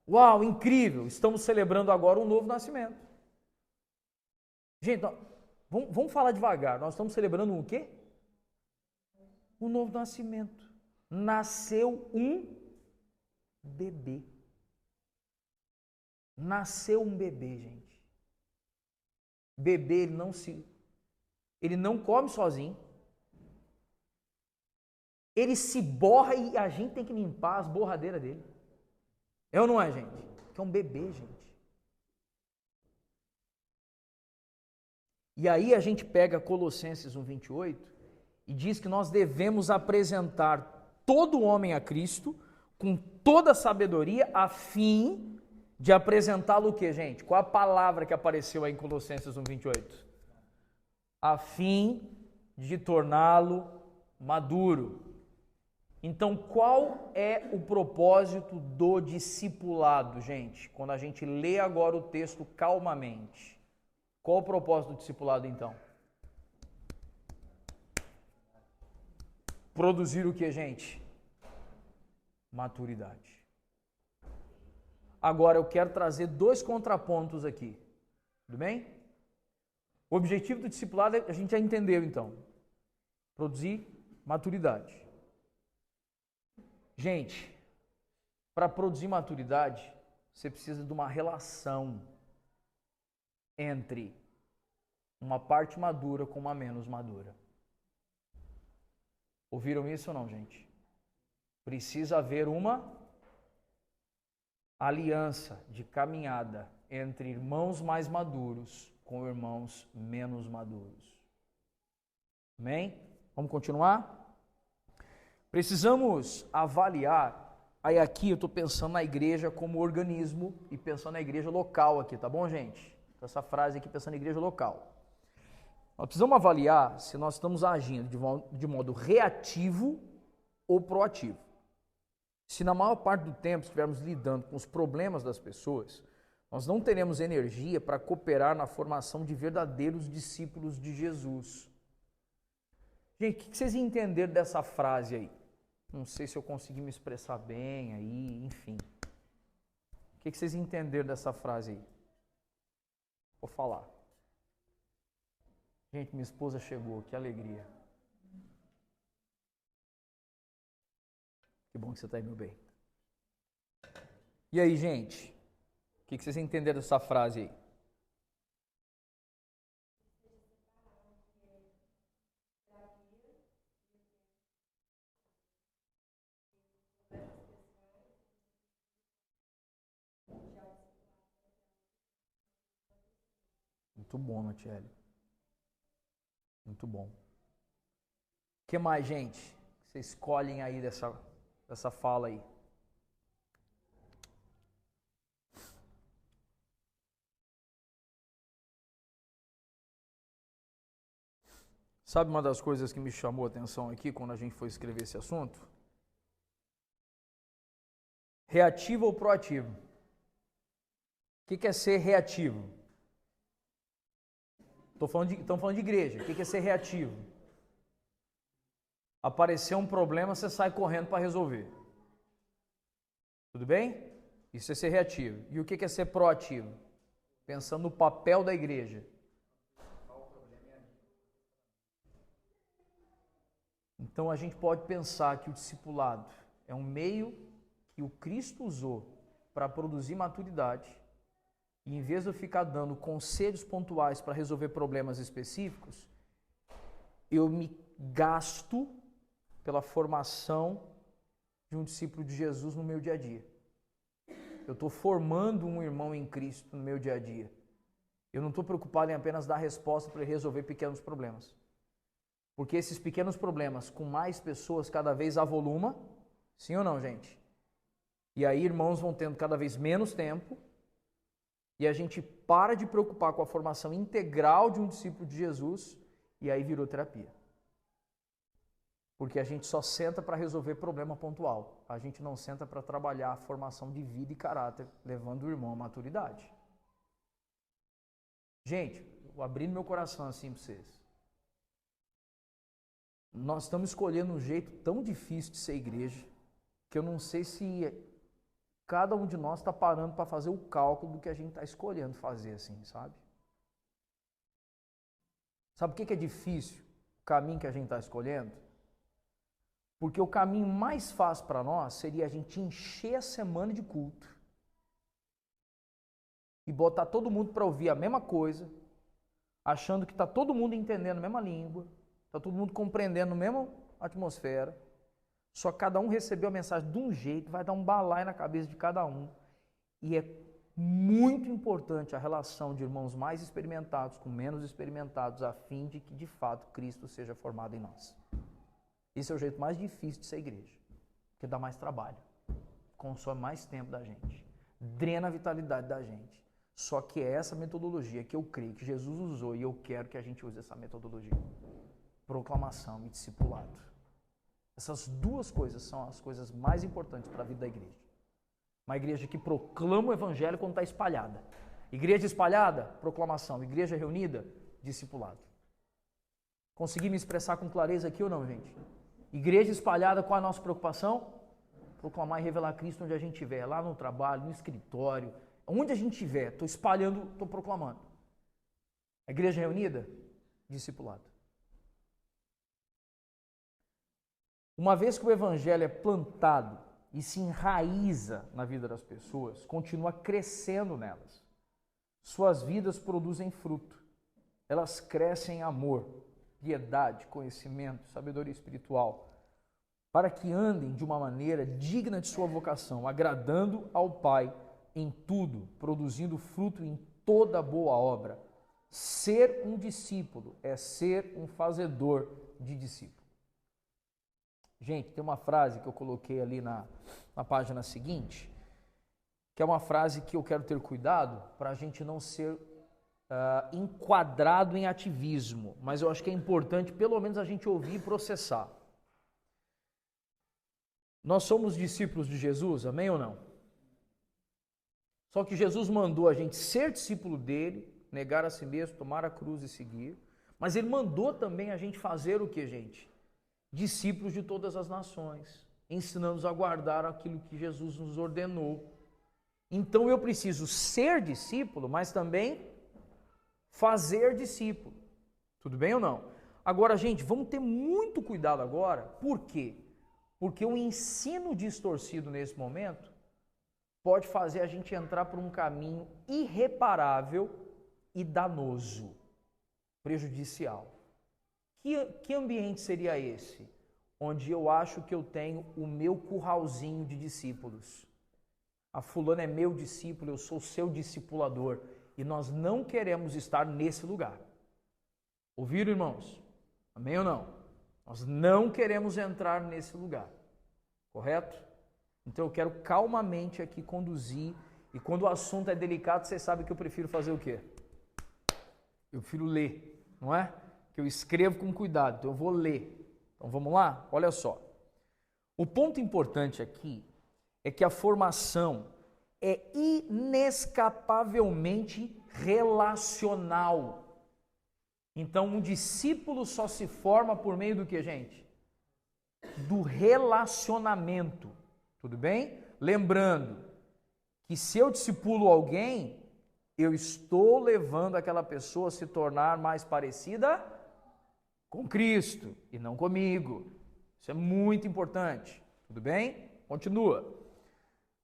uau, incrível, estamos celebrando agora um novo nascimento. Gente, vamos falar devagar, nós estamos celebrando o quê? Um novo nascimento. Nasceu um bebê. Nasceu um bebê, gente. Bebê, ele não come sozinho. Ele se borra e a gente tem que limpar as borradeiras dele. É ou não é, gente? Que é um bebê, gente. E aí a gente pega Colossenses 1:28 e diz que nós devemos apresentar todo homem a Cristo com toda a sabedoria a fim de apresentá-lo o quê, gente? Qual a palavra que apareceu aí em Colossenses 1:28? A fim de torná-lo maduro. Então, qual é o propósito do discipulado, gente? Quando a gente lê agora o texto calmamente. Qual o propósito do discipulado, então? Produzir o que, gente? Maturidade. Agora, eu quero trazer dois contrapontos aqui. Tudo bem? O objetivo do discipulado, a gente já entendeu, então. Produzir maturidade. Gente, para produzir maturidade, você precisa de uma relação entre uma parte madura com uma menos madura. Ouviram isso ou não, gente? Precisa haver uma aliança de caminhada entre irmãos mais maduros com irmãos menos maduros. Amém? Vamos continuar? Precisamos avaliar, aí aqui eu estou pensando na igreja como organismo e pensando na igreja local aqui, tá bom, gente? Essa frase aqui pensando na igreja local. Nós precisamos avaliar se nós estamos agindo de modo reativo ou proativo. Se na maior parte do tempo estivermos lidando com os problemas das pessoas, nós não teremos energia para cooperar na formação de verdadeiros discípulos de Jesus. Gente, o que vocês entenderam dessa frase aí? Não sei se eu consegui me expressar bem aí, enfim. O que vocês entenderam dessa frase aí? Vou falar. Gente, minha esposa chegou, que alegria. Que bom que você está aí, meu bem. E aí, gente? O que vocês entenderam dessa frase aí? Muito bom, Natiele. Muito bom. O que mais, gente? Vocês escolhem aí dessa fala aí? Sabe uma das coisas que me chamou a atenção aqui quando a gente foi escrever esse assunto? Reativo ou proativo? O que é ser reativo? Estão falando de igreja. O que é ser reativo? Apareceu um problema, você sai correndo para resolver. Tudo bem? Isso é ser reativo. E o que é ser proativo? Pensando no papel da igreja. Então a gente pode pensar que o discipulado é um meio que o Cristo usou para produzir maturidade. E em vez de eu ficar dando conselhos pontuais para resolver problemas específicos, eu me gasto pela formação de um discípulo de Jesus no meu dia a dia. Eu estou formando um irmão em Cristo no meu dia a dia. Eu não estou preocupado em apenas dar resposta para ele resolver pequenos problemas. Porque esses pequenos problemas, com mais pessoas, cada vez avoluma. Sim ou não, gente? E aí irmãos vão tendo cada vez menos tempo. E a gente para de preocupar com a formação integral de um discípulo de Jesus. E aí virou terapia. Porque a gente só senta para resolver problema pontual. A gente não senta para trabalhar a formação de vida e caráter, levando o irmão à maturidade. Gente, vou abrir meu coração assim para vocês. Nós estamos escolhendo um jeito tão difícil de ser igreja, que eu não sei se cada um de nós está parando para fazer o cálculo do que a gente está escolhendo fazer assim, sabe? Sabe por que é difícil o caminho que a gente está escolhendo? Porque o caminho mais fácil para nós seria a gente encher a semana de culto e botar todo mundo para ouvir a mesma coisa, achando que está todo mundo entendendo a mesma língua, está todo mundo compreendendo a mesma atmosfera, só cada um recebeu a mensagem de um jeito, vai dar um balaio na cabeça de cada um. E é muito importante a relação de irmãos mais experimentados com menos experimentados, a fim de que de fato Cristo seja formado em nós. Esse é o jeito mais difícil de ser igreja, porque dá mais trabalho, consome mais tempo da gente, drena a vitalidade da gente. Só que é essa metodologia que eu creio que Jesus usou e eu quero que a gente use essa metodologia. Proclamação e discipulado. Essas duas coisas são as coisas mais importantes para a vida da igreja. Uma igreja que proclama o evangelho quando está espalhada. Igreja espalhada, proclamação. Igreja reunida, discipulado. Consegui me expressar com clareza aqui ou não, gente? Igreja espalhada, qual a nossa preocupação? Proclamar e revelar Cristo onde a gente estiver, lá no trabalho, no escritório, onde a gente estiver, estou espalhando, estou proclamando. A igreja reunida, discipulado. Uma vez que o evangelho é plantado e se enraiza na vida das pessoas, continua crescendo nelas. Suas vidas produzem fruto. Elas crescem em amor, piedade, conhecimento, sabedoria espiritual, para que andem de uma maneira digna de sua vocação, agradando ao Pai em tudo, produzindo fruto em toda boa obra. Ser um discípulo é ser um fazedor de discípulo. Gente, tem uma frase que eu coloquei ali na página seguinte, que é uma frase que eu quero ter cuidado para a gente não ser enquadrado em ativismo, mas eu acho que é importante pelo menos a gente ouvir e processar. Nós somos discípulos de Jesus, amém ou não? Só que Jesus mandou a gente ser discípulo dele, negar a si mesmo, tomar a cruz e seguir, mas ele mandou também a gente fazer o que, gente? Discípulos de todas as nações, ensinando-nos a guardar aquilo que Jesus nos ordenou. Então eu preciso ser discípulo, mas também fazer discípulo. Tudo bem ou não? Agora, gente, vamos ter muito cuidado agora. Por quê? Porque o ensino distorcido nesse momento pode fazer a gente entrar por um caminho irreparável e danoso, prejudicial. Que ambiente seria esse? Onde eu acho que eu tenho o meu curralzinho de discípulos. A fulana é meu discípulo, eu sou seu discipulador. E nós não queremos estar nesse lugar. Ouviram, irmãos? Amém ou não? Nós não queremos entrar nesse lugar. Correto? Então eu quero calmamente aqui conduzir. E quando o assunto é delicado, vocês sabem que eu prefiro fazer o quê? Eu prefiro ler, não é? Que eu escrevo com cuidado, então eu vou ler. Então vamos lá? Olha só. O ponto importante aqui é que a formação é inescapavelmente relacional. Então um discípulo só se forma por meio do que, gente? Do relacionamento. Tudo bem? Lembrando que se eu discipulo alguém, eu estou levando aquela pessoa a se tornar mais parecida com Cristo e não comigo. Isso é muito importante. Tudo bem? Continua.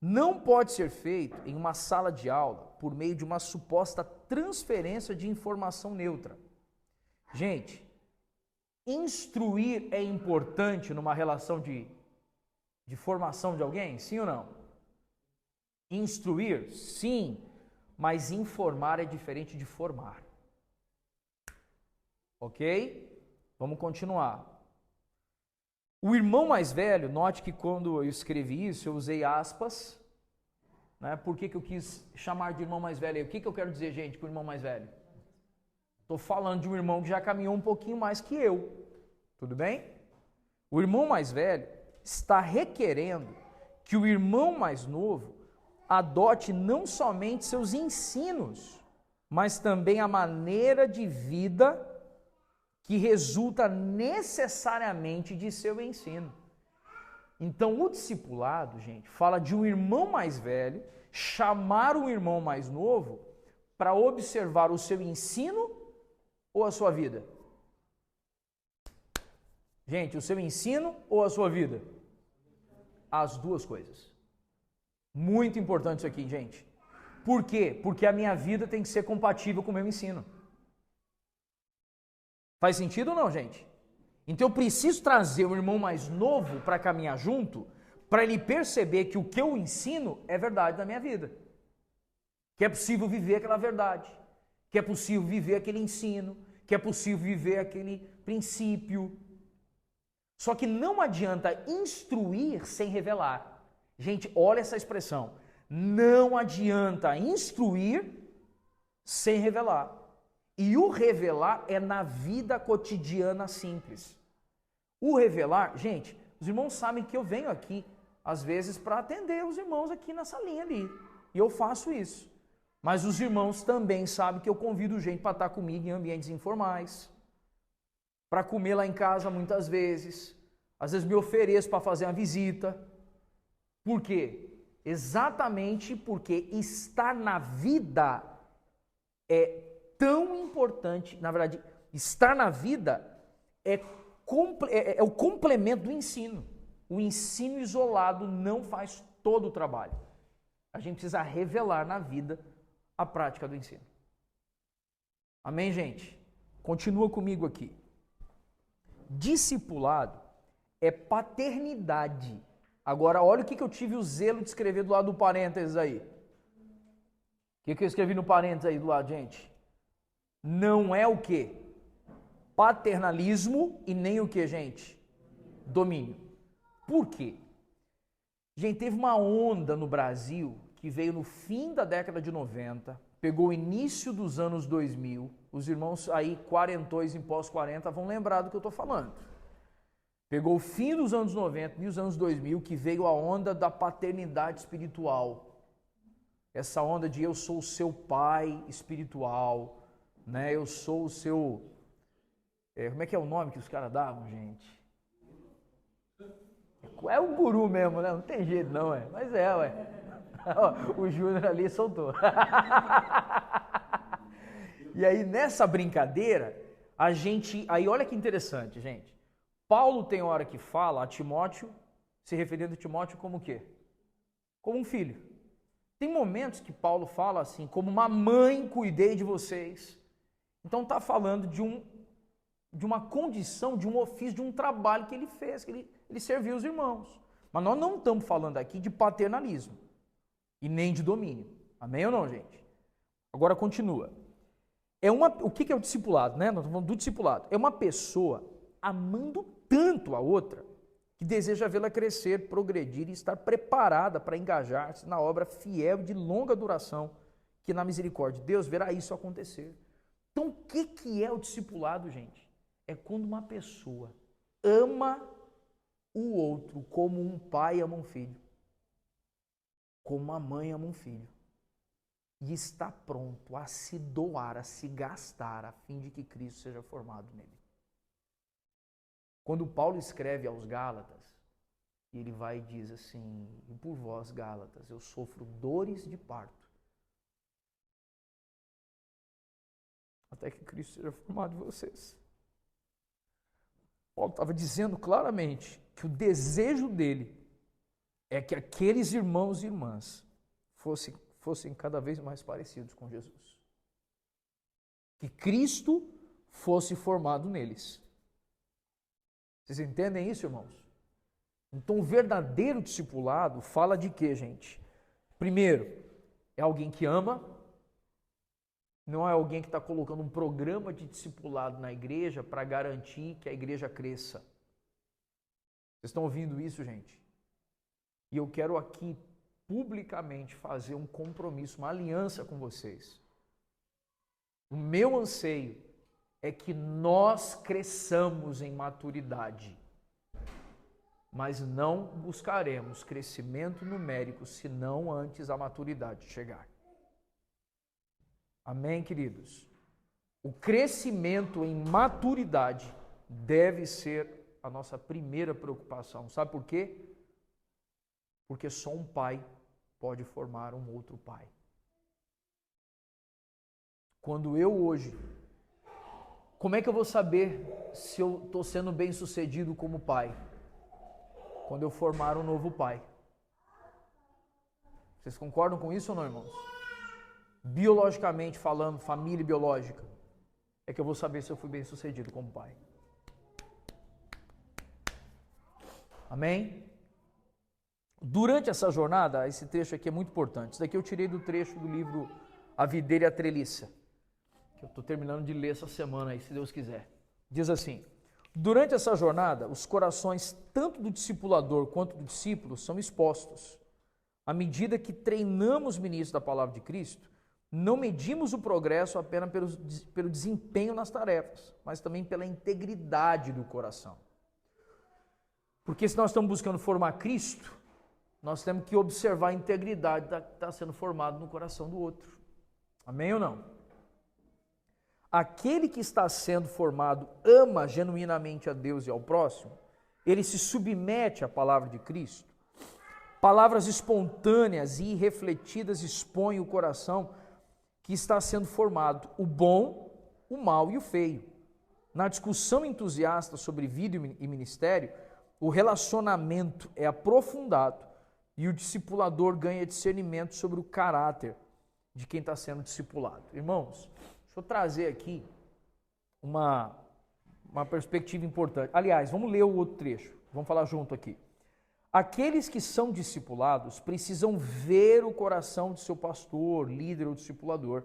Não pode ser feito em uma sala de aula por meio de uma suposta transferência de informação neutra. Gente, instruir é importante numa relação de formação de alguém? Sim ou não? Instruir? Sim, mas informar é diferente de formar. Ok? Vamos continuar. O irmão mais velho, note que quando eu escrevi isso, eu usei aspas, né? Por que eu quis chamar de irmão mais velho? O que eu quero dizer, gente, com o irmão mais velho? Estou falando de um irmão que já caminhou um pouquinho mais que eu. Tudo bem? O irmão mais velho está requerendo que o irmão mais novo adote não somente seus ensinos, mas também a maneira de vida que resulta necessariamente de seu ensino. Então, o discipulado, gente, fala de um irmão mais velho chamar um irmão mais novo para observar o seu ensino ou a sua vida? Gente, o seu ensino ou a sua vida? As duas coisas. Muito importante isso aqui, gente. Por quê? Porque a minha vida tem que ser compatível com o meu ensino. Faz sentido ou não, gente? Então eu preciso trazer um irmão mais novo para caminhar junto, para ele perceber que o que eu ensino é verdade na minha vida. Que é possível viver aquela verdade. Que é possível viver aquele ensino. Que é possível viver aquele princípio. Só que não adianta instruir sem revelar. Gente, olha essa expressão. Não adianta instruir sem revelar. E o revelar é na vida cotidiana simples. O revelar, gente, os irmãos sabem que eu venho aqui, às vezes, para atender os irmãos aqui na salinha ali. E eu faço isso. Mas os irmãos também sabem que eu convido gente para estar comigo em ambientes informais. Para comer lá em casa muitas vezes. Às vezes me ofereço para fazer uma visita. Por quê? Exatamente porque estar na vida é tão importante, na verdade, estar na vida é o complemento do ensino. O ensino isolado não faz todo o trabalho. A gente precisa revelar na vida a prática do ensino. Amém, gente? Continua comigo aqui. Discipulado é paternidade. Agora, olha o que eu tive o zelo de escrever do lado do parênteses aí. O que eu escrevi no parênteses aí do lado, gente? Não é o quê? Paternalismo e nem o quê, gente? Domínio. Por quê? Gente, teve uma onda no Brasil que veio no fim da década de 90, pegou o início dos anos 2000, os irmãos aí quarentões em pós-40 vão lembrar do que eu estou falando. Pegou o fim dos anos 90 e os anos 2000 que veio a onda da paternidade espiritual. Essa onda de eu sou o seu pai espiritual, né? Eu sou o seu... como é que é o nome que os caras davam, gente? É o guru mesmo, né? Não tem jeito não, mas ué. O Júnior ali soltou. E aí nessa brincadeira, aí olha que interessante, gente. Paulo tem hora que fala a Timóteo, se referindo a Timóteo como o quê? Como um filho. Tem momentos que Paulo fala assim, como uma mãe cuidei de vocês. Então está falando de uma condição, de um ofício, de um trabalho que ele fez, que ele serviu os irmãos. Mas nós não estamos falando aqui de paternalismo e nem de domínio. Amém ou não, gente? Agora continua. O que é o discipulado, né? Nós estamos falando do discipulado. É uma pessoa amando tanto a outra que deseja vê-la crescer, progredir e estar preparada para engajar-se na obra fiel de longa duração que na misericórdia de Deus verá isso acontecer. Então, o que é o discipulado, gente? É quando uma pessoa ama o outro como um pai ama um filho, como uma mãe ama um filho, e está pronto a se doar, a se gastar, a fim de que Cristo seja formado nele. Quando Paulo escreve aos Gálatas, ele vai e diz assim, e por vós, Gálatas, eu sofro dores de parto, até que Cristo seja formado em vocês. Paulo estava dizendo claramente que o desejo dele é que aqueles irmãos e irmãs fossem cada vez mais parecidos com Jesus. Que Cristo fosse formado neles. Vocês entendem isso, irmãos? Então, o verdadeiro discipulado fala de quê, gente? Primeiro, é alguém que ama, não é alguém que está colocando um programa de discipulado na igreja para garantir que a igreja cresça. Vocês estão ouvindo isso, gente? E eu quero aqui publicamente fazer um compromisso, uma aliança com vocês. O meu anseio é que nós cresçamos em maturidade, mas não buscaremos crescimento numérico senão antes a maturidade chegar. Amém, queridos? O crescimento em maturidade deve ser a nossa primeira preocupação. Sabe por quê? Porque só um pai pode formar um outro pai. Quando eu hoje, como é que eu vou saber se eu estou sendo bem sucedido como pai? Quando eu formar um novo pai. Vocês concordam com isso ou não, irmãos? Biologicamente falando, família biológica, é que eu vou saber se eu fui bem sucedido como pai. Amém? Durante essa jornada, esse trecho aqui é muito importante. Isso daqui eu tirei do trecho do livro A Videira e a Treliça, que eu estou terminando de ler essa semana aí, se Deus quiser. Diz assim: durante essa jornada, os corações tanto do discipulador quanto do discípulo são expostos. À medida que treinamos ministros da palavra de Cristo, não medimos o progresso apenas pelo desempenho nas tarefas, mas também pela integridade do coração. Porque se nós estamos buscando formar Cristo, nós temos que observar a integridade que está sendo formada no coração do outro. Amém ou não? Aquele que está sendo formado ama genuinamente a Deus e ao próximo, ele se submete à palavra de Cristo. Palavras espontâneas e irrefletidas expõem o coração que está sendo formado, o bom, o mal e o feio. Na discussão entusiasta sobre vida e ministério, o relacionamento é aprofundado e o discipulador ganha discernimento sobre o caráter de quem está sendo discipulado. Irmãos, deixa eu trazer aqui uma perspectiva importante. Aliás, vamos ler o outro trecho, vamos falar junto aqui. Aqueles que são discipulados precisam ver o coração de seu pastor, líder ou discipulador,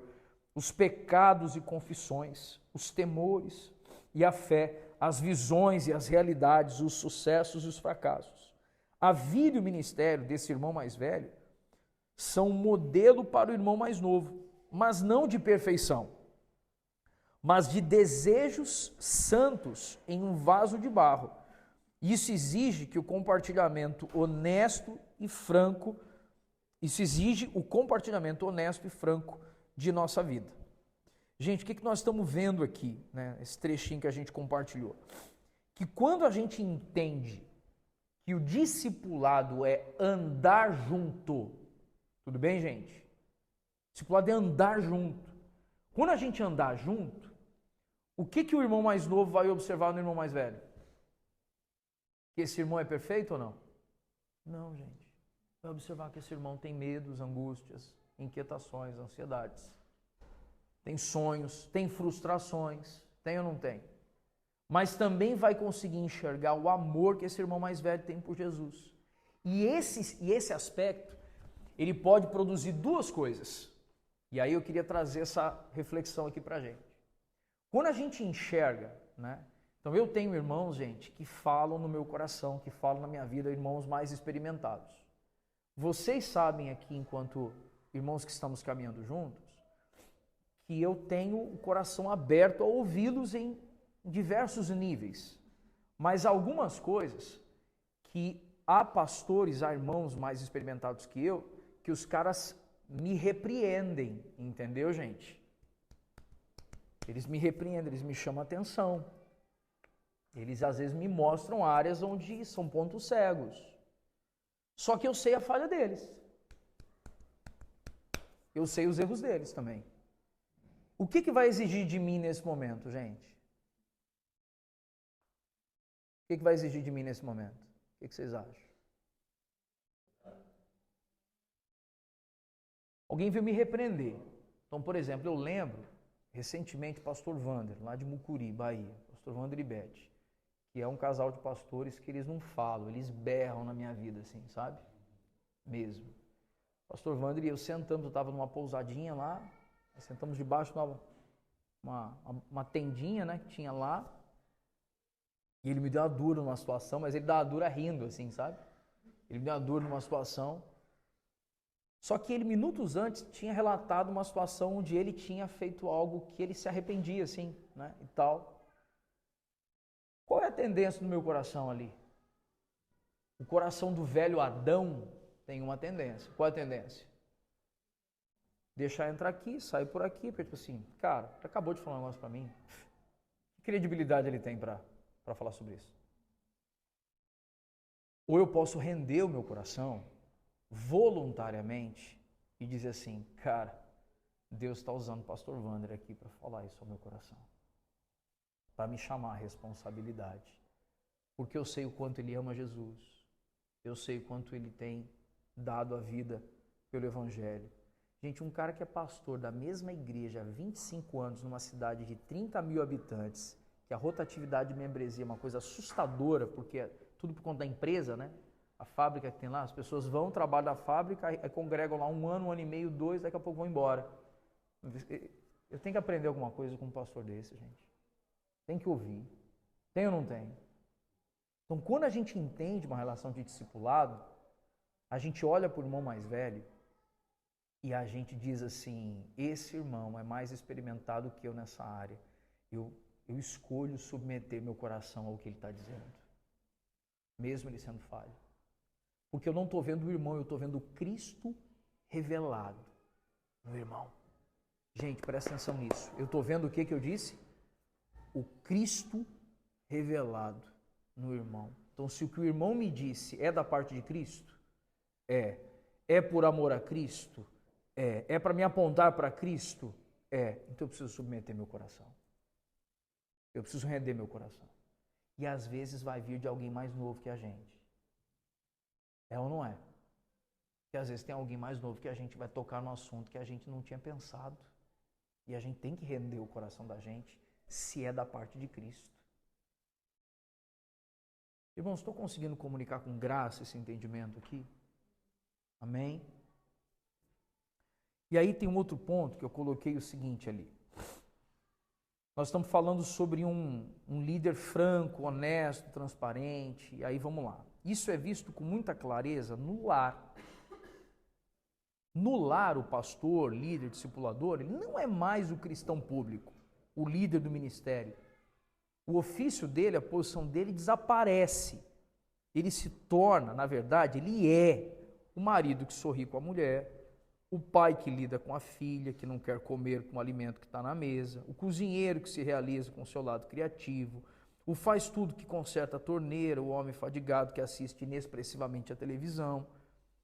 os pecados e confissões, os temores e a fé, as visões e as realidades, os sucessos e os fracassos. A vida e o ministério desse irmão mais velho são um modelo para o irmão mais novo, mas não de perfeição, mas de desejos santos em um vaso de barro. Isso exige que o compartilhamento honesto e franco, de nossa vida. Gente, o que nós estamos vendo aqui, né? Esse trechinho que a gente compartilhou? Que quando a gente entende que o discipulado é andar junto, tudo bem, gente? Discipulado é andar junto. Quando a gente andar junto, o que o irmão mais novo vai observar no irmão mais velho? Que esse irmão é perfeito ou não? Não, gente. Vai observar que esse irmão tem medos, angústias, inquietações, ansiedades. Tem sonhos, tem frustrações. Tem ou não tem? Mas também vai conseguir enxergar o amor que esse irmão mais velho tem por Jesus. E esse aspecto, ele pode produzir duas coisas. E aí eu queria trazer essa reflexão aqui pra gente. Quando a gente enxerga, né? Então eu tenho irmãos, gente, que falam no meu coração, que falam na minha vida, irmãos mais experimentados. Vocês sabem aqui, enquanto irmãos que estamos caminhando juntos, que eu tenho o coração aberto a ouvi-los em diversos níveis. Mas algumas coisas que há pastores, há irmãos mais experimentados que eu, que os caras me repreendem, entendeu, gente? Eles me repreendem, eles me chamam a atenção. Eles às vezes me mostram áreas onde são pontos cegos. Só que eu sei a falha deles. Eu sei os erros deles também. O que vai exigir de mim nesse momento, gente? O que vai exigir de mim nesse momento? O que vocês acham? Alguém veio me repreender. Então, por exemplo, eu lembro, recentemente, o pastor Wander, lá de Mucuri, Bahia, pastor Wander e Beth, que é um casal de pastores que eles não falam, eles berram na minha vida, assim, sabe? Mesmo. Pastor Wander e eu sentamos, eu estava numa pousadinha lá, sentamos debaixo de uma tendinha, né, que tinha lá, e ele me deu uma dura numa situação, mas ele dá uma dura rindo, assim, sabe? Ele me deu uma dura numa situação, só que ele, minutos antes, tinha relatado uma situação onde ele tinha feito algo que ele se arrependia, assim, né, e tal. Qual é a tendência do meu coração ali? O coração do velho Adão tem uma tendência. Qual é a tendência? Deixar entrar aqui, sair por aqui, porque tipo assim, cara, acabou de falar um negócio pra mim. Que credibilidade ele tem pra falar sobre isso? Ou eu posso render o meu coração voluntariamente e dizer assim, cara, Deus está usando o pastor Wander aqui para falar isso ao meu coração. Para me chamar a responsabilidade. Porque eu sei o quanto ele ama Jesus. Eu sei o quanto ele tem dado a vida pelo Evangelho. Gente, um cara que é pastor da mesma igreja há 25 anos, numa cidade de 30 mil habitantes, que a rotatividade de membresia é uma coisa assustadora, porque é tudo por conta da empresa, né? A fábrica que tem lá, as pessoas vão, trabalham na fábrica, aí congregam lá um ano e meio, 2, daqui a pouco vão embora. Eu tenho que aprender alguma coisa com um pastor desse, gente. Tem que ouvir. Tem ou não tem? Então, quando a gente entende uma relação de discipulado, a gente olha para o irmão mais velho e a gente diz assim, esse irmão é mais experimentado que eu nessa área. Eu escolho submeter meu coração ao que ele está dizendo, mesmo ele sendo falho. Porque eu não estou vendo o irmão, eu estou vendo o Cristo revelado no irmão. Gente, presta atenção nisso. Eu estou vendo o que eu disse? O Cristo revelado no irmão. Então, se o que o irmão me disse é da parte de Cristo, é por amor a Cristo, é para me apontar para Cristo, então eu preciso submeter meu coração. Eu preciso render meu coração. E às vezes vai vir de alguém mais novo que a gente. É ou não é? Porque às vezes tem alguém mais novo que a gente vai tocar no assunto que a gente não tinha pensado. E a gente tem que render o coração da gente, se é da parte de Cristo. Irmãos, estou conseguindo comunicar com graça esse entendimento aqui? Amém? E aí tem um outro ponto que eu coloquei o seguinte ali. Nós estamos falando sobre um líder franco, honesto, transparente. E aí vamos lá. Isso é visto com muita clareza no lar. No lar, o pastor, líder, discipulador, ele não é mais o cristão público, o líder do ministério. O ofício dele, a posição dele desaparece. Ele se torna, na verdade, ele é o marido que sorri com a mulher, o pai que lida com a filha, que não quer comer com o alimento que está na mesa, o cozinheiro que se realiza com o seu lado criativo, o faz tudo que conserta a torneira, o homem fadigado que assiste inexpressivamente a televisão.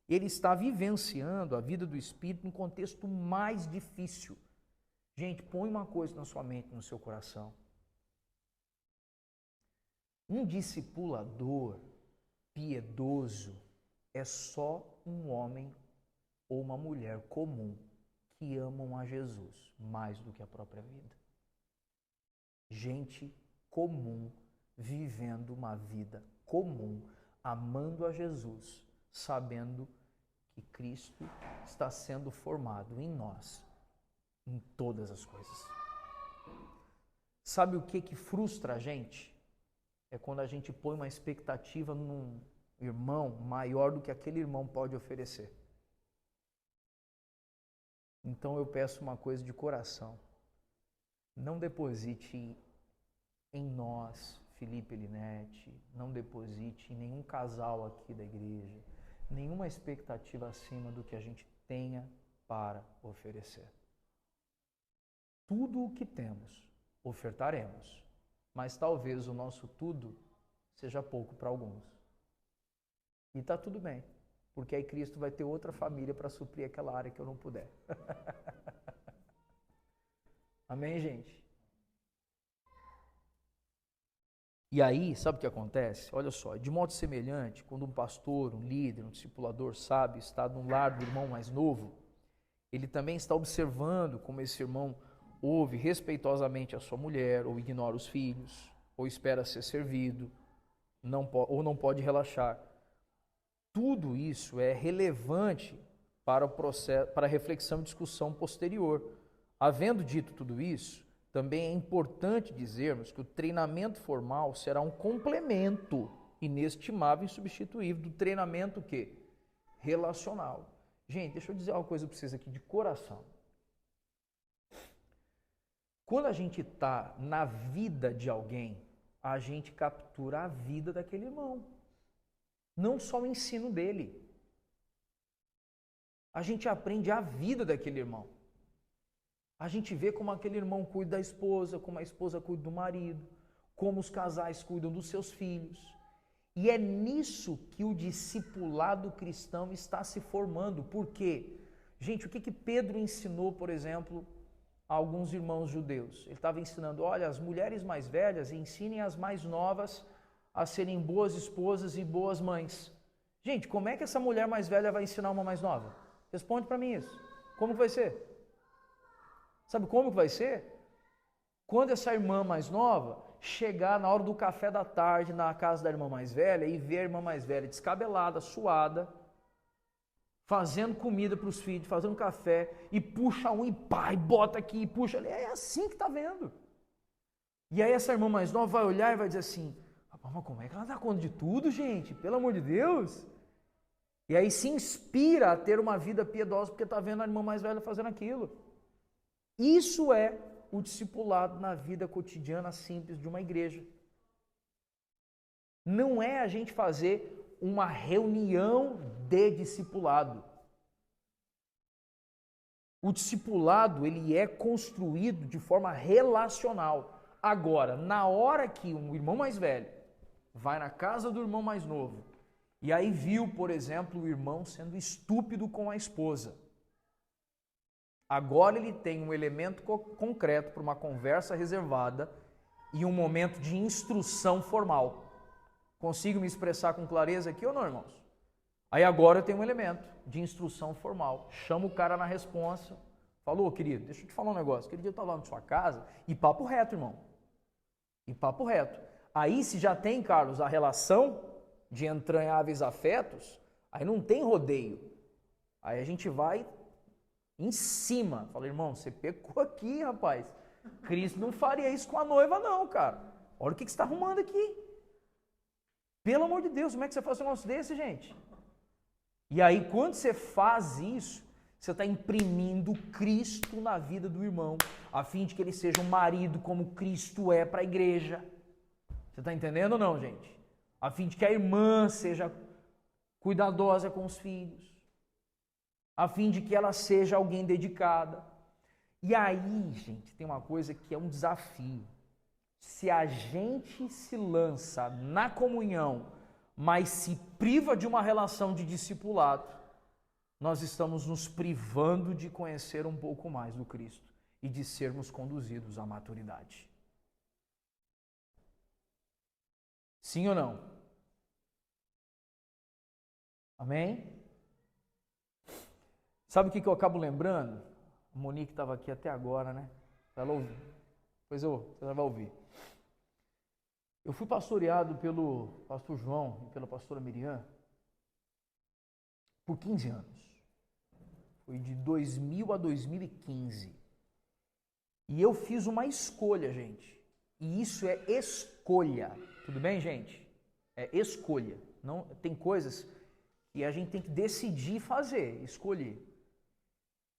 Ele está vivenciando a vida do Espírito num contexto mais difícil. Gente, põe uma coisa na sua mente, no seu coração. Um discipulador piedoso é só um homem ou uma mulher comum que amam a Jesus mais do que a própria vida. Gente comum, vivendo uma vida comum, amando a Jesus, sabendo que Cristo está sendo formado em nós, em todas as coisas. Sabe o que frustra a gente? É quando a gente põe uma expectativa num irmão maior do que aquele irmão pode oferecer. Então eu peço uma coisa de coração. Não deposite em nós, Felipe e Linete, não deposite em nenhum casal aqui da igreja, nenhuma expectativa acima do que a gente tenha para oferecer. Tudo o que temos, ofertaremos, mas talvez o nosso tudo seja pouco para alguns. E está tudo bem, porque aí Cristo vai ter outra família para suprir aquela área que eu não puder. Amém, gente? E aí, sabe o que acontece? Olha só, de modo semelhante, quando um pastor, um líder, um discipulador sábio está no lar do irmão mais novo, ele também está observando como esse irmão ouve respeitosamente a sua mulher, ou ignora os filhos, ou espera ser servido, ou não pode relaxar. Tudo isso é relevante para o processo, para a reflexão e discussão posterior. Havendo dito tudo isso, também é importante dizermos que o treinamento formal será um complemento inestimável e insubstituível do treinamento que? Relacional. Gente, deixa eu dizer uma coisa para vocês aqui de coração. Quando a gente está na vida de alguém, a gente captura a vida daquele irmão. Não só o ensino dele. A gente aprende a vida daquele irmão. A gente vê como aquele irmão cuida da esposa, como a esposa cuida do marido, como os casais cuidam dos seus filhos. E é nisso que o discipulado cristão está se formando. Por quê? Gente, o que Pedro ensinou, por exemplo, a alguns irmãos judeus? Ele estava ensinando, olha, as mulheres mais velhas ensinem as mais novas a serem boas esposas e boas mães. Gente, como é que essa mulher mais velha vai ensinar uma mais nova? Responde para mim isso. Como que vai ser? Sabe como que vai ser? Quando essa irmã mais nova chegar na hora do café da tarde na casa da irmã mais velha e ver a irmã mais velha descabelada, suada, fazendo comida para os filhos, fazendo café, e puxa um e pá, e bota aqui, e puxa ali. É assim que está vendo. E aí essa irmã mais nova vai olhar e vai dizer assim, mas como é que ela dá conta de tudo, gente? Pelo amor de Deus. E aí se inspira a ter uma vida piedosa porque está vendo a irmã mais velha fazendo aquilo. Isso é o discipulado na vida cotidiana simples de uma igreja. Não é a gente fazer uma reunião de discipulado. O discipulado, ele é construído de forma relacional. Agora, na hora que um irmão mais velho vai na casa do irmão mais novo e aí viu, por exemplo, o irmão sendo estúpido com a esposa, agora ele tem um elemento concreto para uma conversa reservada e um momento de instrução formal. Consigo me expressar com clareza aqui ou não, irmãos? Aí agora eu tenho um elemento de instrução formal. Chamo o cara na responsa. Falou, querido, deixa eu te falar um negócio. Aquele dia eu estava lá na sua casa e papo reto, irmão. E papo reto. Aí se já tem, Carlos, a relação de entranháveis afetos, aí não tem rodeio. Aí a gente vai em cima. Fala, irmão, você pecou aqui, rapaz. Cristo não faria isso com a noiva, não, cara. Olha o que você está arrumando aqui. Pelo amor de Deus, como é que você faz um negócio desse, gente? E aí, quando você faz isso, você está imprimindo Cristo na vida do irmão, a fim de que ele seja um marido como Cristo é para a igreja. Você está entendendo ou não, gente? A fim de que a irmã seja cuidadosa com os filhos. A fim de que ela seja alguém dedicada. E aí, gente, tem uma coisa que é um desafio. Se a gente se lança na comunhão, mas se priva de uma relação de discipulado, nós estamos nos privando de conhecer um pouco mais do Cristo e de sermos conduzidos à maturidade. Sim ou não? Amém? Sabe o que eu acabo lembrando? A Monique estava aqui até agora, né? Ela ouviu. Pois você vai ouvir. Eu fui pastoreado pelo pastor João e pela pastora Miriam por 15 anos. Foi de 2000 a 2015. E eu fiz uma escolha, gente. E isso é escolha. Tudo bem, gente? É escolha. Não, tem coisas que a gente tem que decidir fazer, escolher.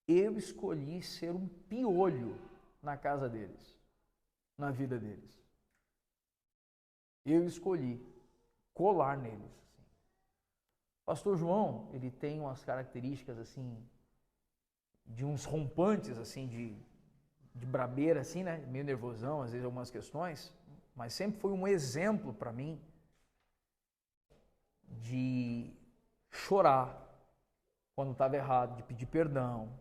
Eu escolhi ser um piolho na casa deles, na vida deles. Eu escolhi colar neles. Assim. Pastor João, ele tem umas características assim, de uns rompantes assim, de brabeira assim, né? Meio nervosão, às vezes algumas questões, mas sempre foi um exemplo para mim de chorar quando estava errado, de pedir perdão,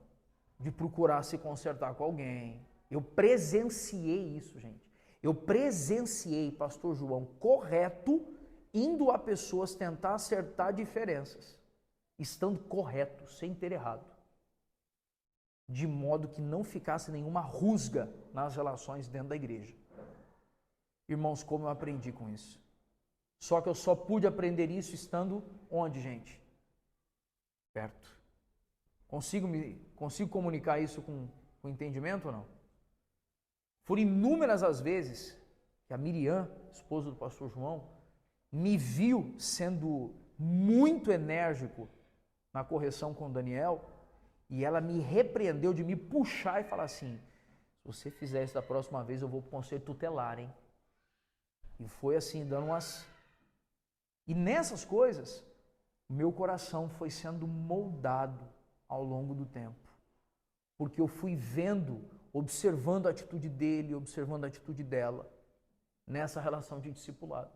de procurar se consertar com alguém. Eu presenciei isso, gente. Eu presenciei pastor João correto, indo a pessoas tentar acertar diferenças, estando correto, sem ter errado. De modo que não ficasse nenhuma rusga nas relações dentro da igreja. Irmãos, como eu aprendi com isso? Só que eu só pude aprender isso estando onde, gente? Perto. Consigo comunicar isso com entendimento ou não? Foram inúmeras as vezes que a Miriam, esposa do pastor João, me viu sendo muito enérgico na correção com o Daniel, e ela me repreendeu de me puxar e falar assim: se você fizer isso da próxima vez, eu vou pro conselho tutelar, hein? E foi assim, dando umas... E nessas coisas, meu coração foi sendo moldado ao longo do tempo. Porque eu fui vendo, observando a atitude dele, observando a atitude dela, nessa relação de discipulado.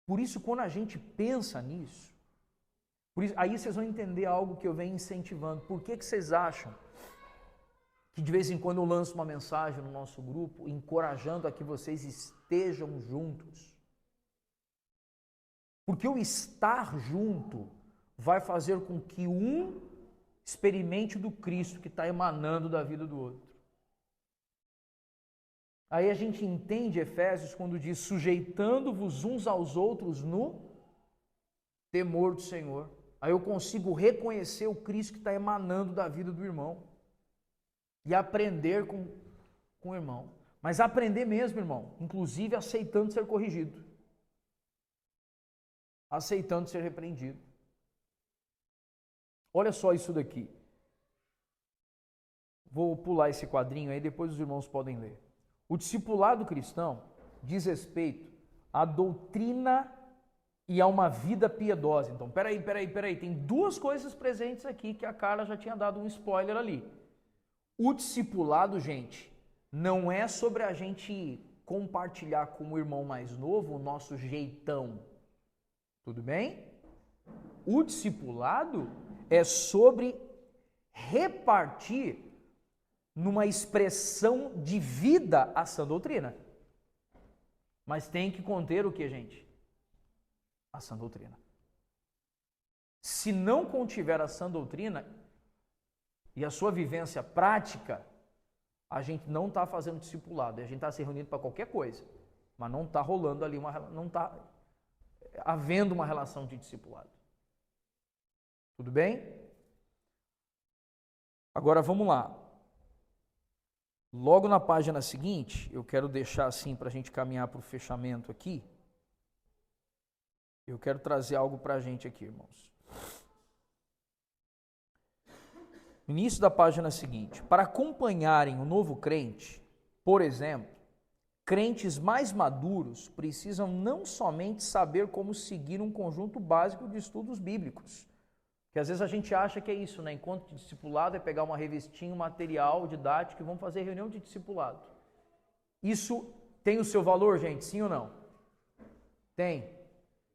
Por isso, quando a gente pensa nisso, aí vocês vão entender algo que eu venho incentivando. Por que vocês acham que de vez em quando eu lanço uma mensagem no nosso grupo, encorajando a que vocês estejam juntos? Porque o estar junto vai fazer com que um experimente do Cristo que está emanando da vida do outro. Aí a gente entende Efésios quando diz: sujeitando-vos uns aos outros no temor do Senhor. Aí eu consigo reconhecer o Cristo que está emanando da vida do irmão e aprender com o irmão. Mas aprender mesmo, irmão, inclusive aceitando ser corrigido, aceitando ser repreendido. Olha só isso daqui. Vou pular esse quadrinho aí, depois os irmãos podem ler. O discipulado cristão diz respeito à doutrina e a uma vida piedosa. Então, peraí, tem duas coisas presentes aqui que a Carla já tinha dado um spoiler ali. O discipulado, gente, não é sobre a gente compartilhar com o irmão mais novo o nosso jeitão. Tudo bem? O discipulado é sobre repartir numa expressão de vida a sã doutrina. Mas tem que conter o que, gente? A sã doutrina. Se não contiver a sã doutrina e a sua vivência prática, a gente não está fazendo discipulado. A gente está se reunindo para qualquer coisa, mas não está rolando ali não está havendo uma relação de discipulado. Tudo bem? Agora vamos lá. Logo na página seguinte, eu quero deixar assim para a gente caminhar para o fechamento aqui. Eu quero trazer algo para a gente aqui, irmãos. No início da página seguinte: para acompanharem o novo crente, por exemplo, crentes mais maduros precisam não somente saber como seguir um conjunto básico de estudos bíblicos, que às vezes a gente acha que é isso, né? Encontro de discipulado é pegar uma revistinha, um material didático e vamos fazer reunião de discipulado. Isso tem o seu valor, gente? Sim ou não? Tem.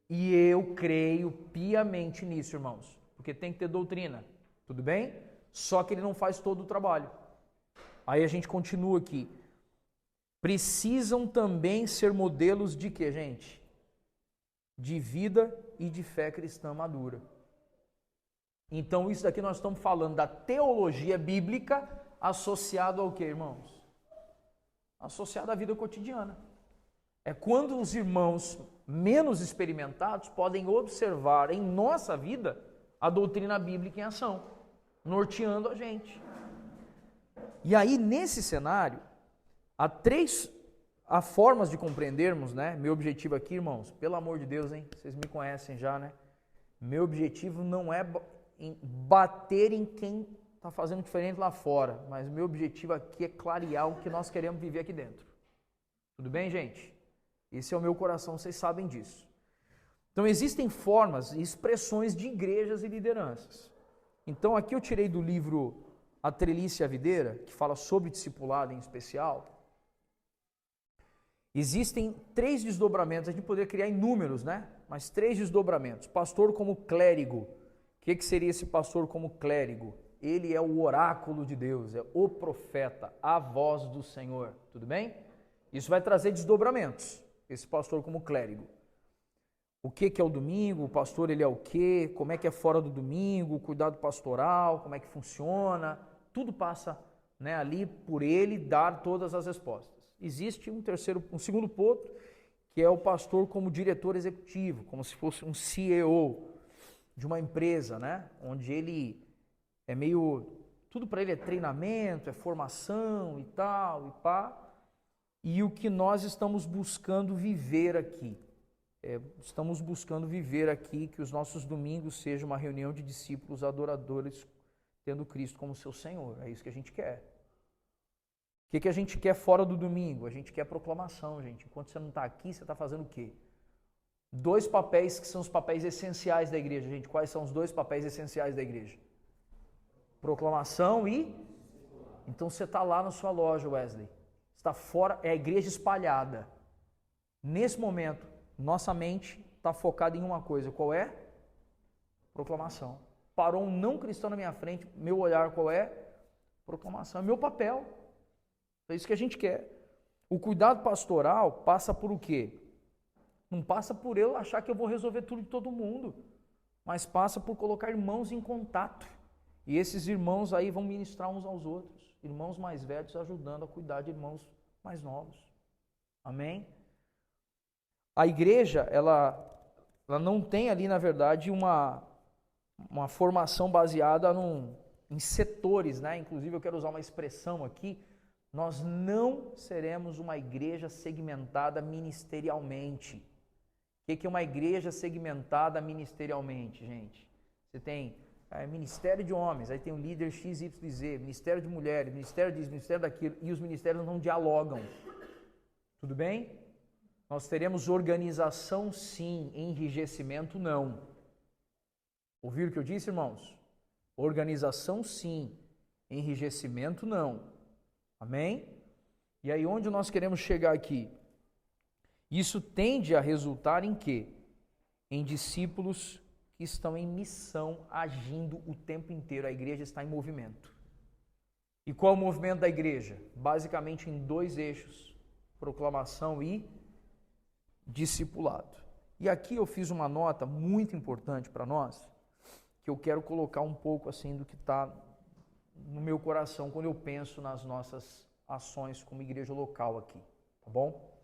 E eu creio piamente nisso, irmãos, porque tem que ter doutrina, tudo bem? Só que ele não faz todo o trabalho. Aí a gente continua aqui. Precisam também ser modelos de quê, gente? De vida e de fé cristã madura. Então isso daqui nós estamos falando da teologia bíblica associado ao quê, irmãos? Associado à vida cotidiana. É quando os irmãos menos experimentados podem observar em nossa vida a doutrina bíblica em ação, norteando a gente. E aí, nesse cenário, há formas de compreendermos, né? Meu objetivo aqui, irmãos, pelo amor de Deus, hein? Vocês me conhecem já, né? Meu objetivo não é bater em quem está fazendo diferente lá fora, mas o meu objetivo aqui é clarear o que nós queremos viver aqui dentro. Tudo bem, gente? Esse é o meu coração, vocês sabem disso. Então, existem formas e expressões de igrejas e lideranças. Então, aqui eu tirei do livro A Treliça e a Videira, que fala sobre discipulado em especial. Existem 3 desdobramentos, a gente poderia criar inúmeros, né? Mas 3 desdobramentos. Pastor como clérigo. O que seria esse pastor como clérigo? Ele é o oráculo de Deus, é o profeta, a voz do Senhor. Tudo bem? Isso vai trazer desdobramentos, esse pastor como clérigo. O que é o domingo? O pastor ele é o quê? Como é que é fora do domingo? O cuidado pastoral, como é que funciona? Tudo passa, né, ali por ele dar todas as respostas. Existe um segundo ponto, que é o pastor como diretor executivo, como se fosse um CEO de uma empresa, né, onde ele é meio, tudo para ele é treinamento, é formação e tal, e pá. E o que nós estamos buscando viver aqui? Estamos buscando viver aqui que os nossos domingos sejam uma reunião de discípulos adoradores, tendo Cristo como seu Senhor. É isso que a gente quer. O que a gente quer fora do domingo? A gente quer proclamação, gente. Enquanto você não está aqui, você está fazendo o quê? 2 papéis que são os papéis essenciais da igreja, gente. Quais são os 2 papéis essenciais da igreja? Proclamação e... Então você está lá na sua loja, Wesley. Está fora, é a igreja espalhada. Nesse momento, nossa mente está focada em uma coisa. Qual é? Proclamação. Parou um não cristão na minha frente, meu olhar qual é? Proclamação. É meu papel. É isso que a gente quer. O cuidado pastoral passa por o quê? Não passa por eu achar que eu vou resolver tudo de todo mundo, mas passa por colocar irmãos em contato. E esses irmãos aí vão ministrar uns aos outros. Irmãos mais velhos ajudando a cuidar de irmãos mais novos. Amém? A igreja, ela não tem ali, na verdade, uma formação baseada em setores, né? Inclusive, eu quero usar uma expressão aqui. Nós não seremos uma igreja segmentada ministerialmente. O que é uma igreja segmentada ministerialmente, gente? Você tem ministério de homens, aí tem o líder XYZ, ministério de mulheres, ministério disso, ministério daquilo, e os ministérios não dialogam. Tudo bem? Nós teremos organização sim, enrijecimento não. Ouviram o que eu disse, irmãos? Organização sim, enrijecimento não. Amém? E aí onde nós queremos chegar aqui? Isso tende a resultar em quê? Em discípulos que estão em missão, agindo o tempo inteiro. A igreja está em movimento. E qual é o movimento da igreja? Basicamente em 2 eixos: proclamação e discipulado. E aqui eu fiz uma nota muito importante para nós, que eu quero colocar um pouco assim do que está no meu coração quando eu penso nas nossas ações como igreja local aqui, tá bom?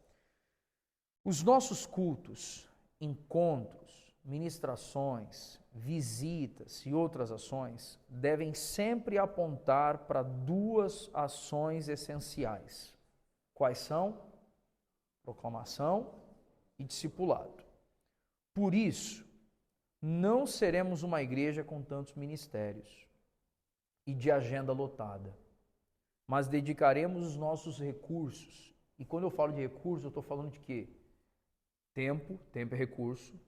Os nossos cultos, encontros, ministrações, visitas e outras ações devem sempre apontar para 2 ações essenciais. Quais são? Proclamação e discipulado. Por isso, não seremos uma igreja com tantos ministérios e de agenda lotada, mas dedicaremos os nossos recursos. E quando eu falo de recursos, eu estou falando de quê? Tempo é recurso,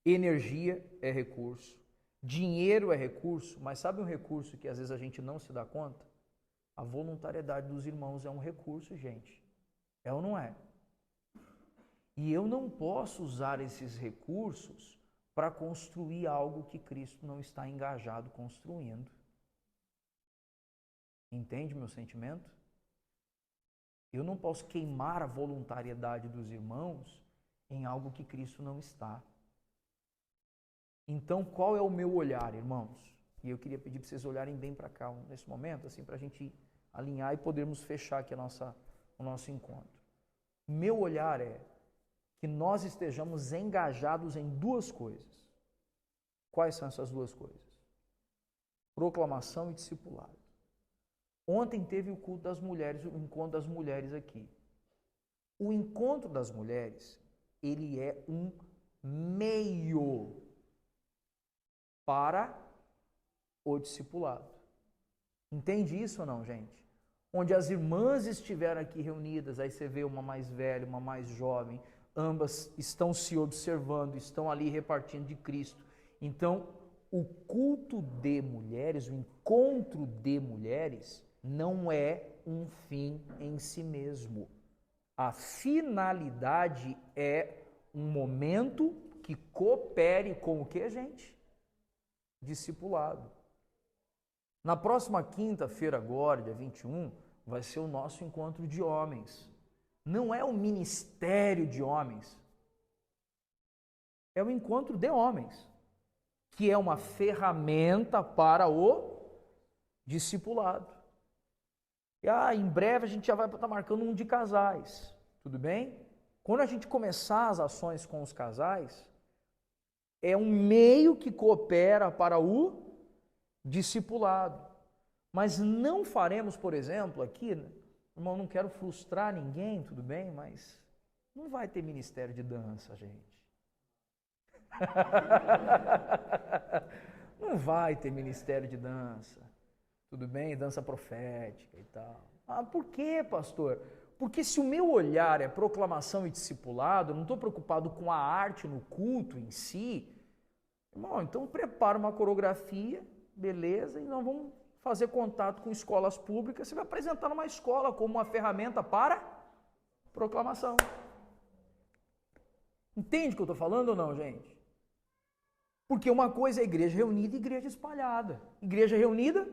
energia é recurso, dinheiro é recurso, mas sabe um recurso que às vezes a gente não se dá conta? A voluntariedade dos irmãos é um recurso, gente. É ou não é? E eu não posso usar esses recursos para construir algo que Cristo não está engajado construindo. Entende meu sentimento? Eu não posso queimar a voluntariedade dos irmãos em algo que Cristo não está. Então, qual é o meu olhar, irmãos? E eu queria pedir para vocês olharem bem para cá nesse momento, assim, para a gente alinhar e podermos fechar aqui o nosso encontro. Meu olhar é que nós estejamos engajados em 2 coisas. Quais são essas 2 coisas? Proclamação e discipulado. Ontem teve o culto das mulheres, o encontro das mulheres aqui. O encontro das mulheres, ele é um meio para o discipulado. Entende isso ou não, gente? Onde as irmãs estiveram aqui reunidas, aí você vê uma mais velha, uma mais jovem, ambas estão se observando, estão ali repartindo de Cristo. Então, o culto de mulheres, o encontro de mulheres, não é um fim em si mesmo. A finalidade é um momento que coopere com o que, gente? Discipulado. Na próxima quinta-feira agora, dia 21, vai ser o nosso encontro de homens. Não é o ministério de homens. É o encontro de homens, que é uma ferramenta para o discipulado. E em breve a gente já vai estar marcando um de casais, tudo bem? Quando a gente começar as ações com os casais, é um meio que coopera para o discipulado. Mas não faremos, por exemplo, aqui, irmão, não quero frustrar ninguém, tudo bem, mas não vai ter ministério de dança, gente. Não vai ter ministério de dança, tudo bem? Dança profética e tal. Ah, por quê, pastor? Porque se o meu olhar é proclamação e discipulado, eu não estou preocupado com a arte no culto em si, irmão, então prepara uma coreografia, beleza, e nós vamos fazer contato com escolas públicas, você vai apresentar numa escola como uma ferramenta para proclamação. Entende o que eu estou falando ou não, gente? Porque uma coisa é igreja reunida e igreja espalhada. Igreja reunida,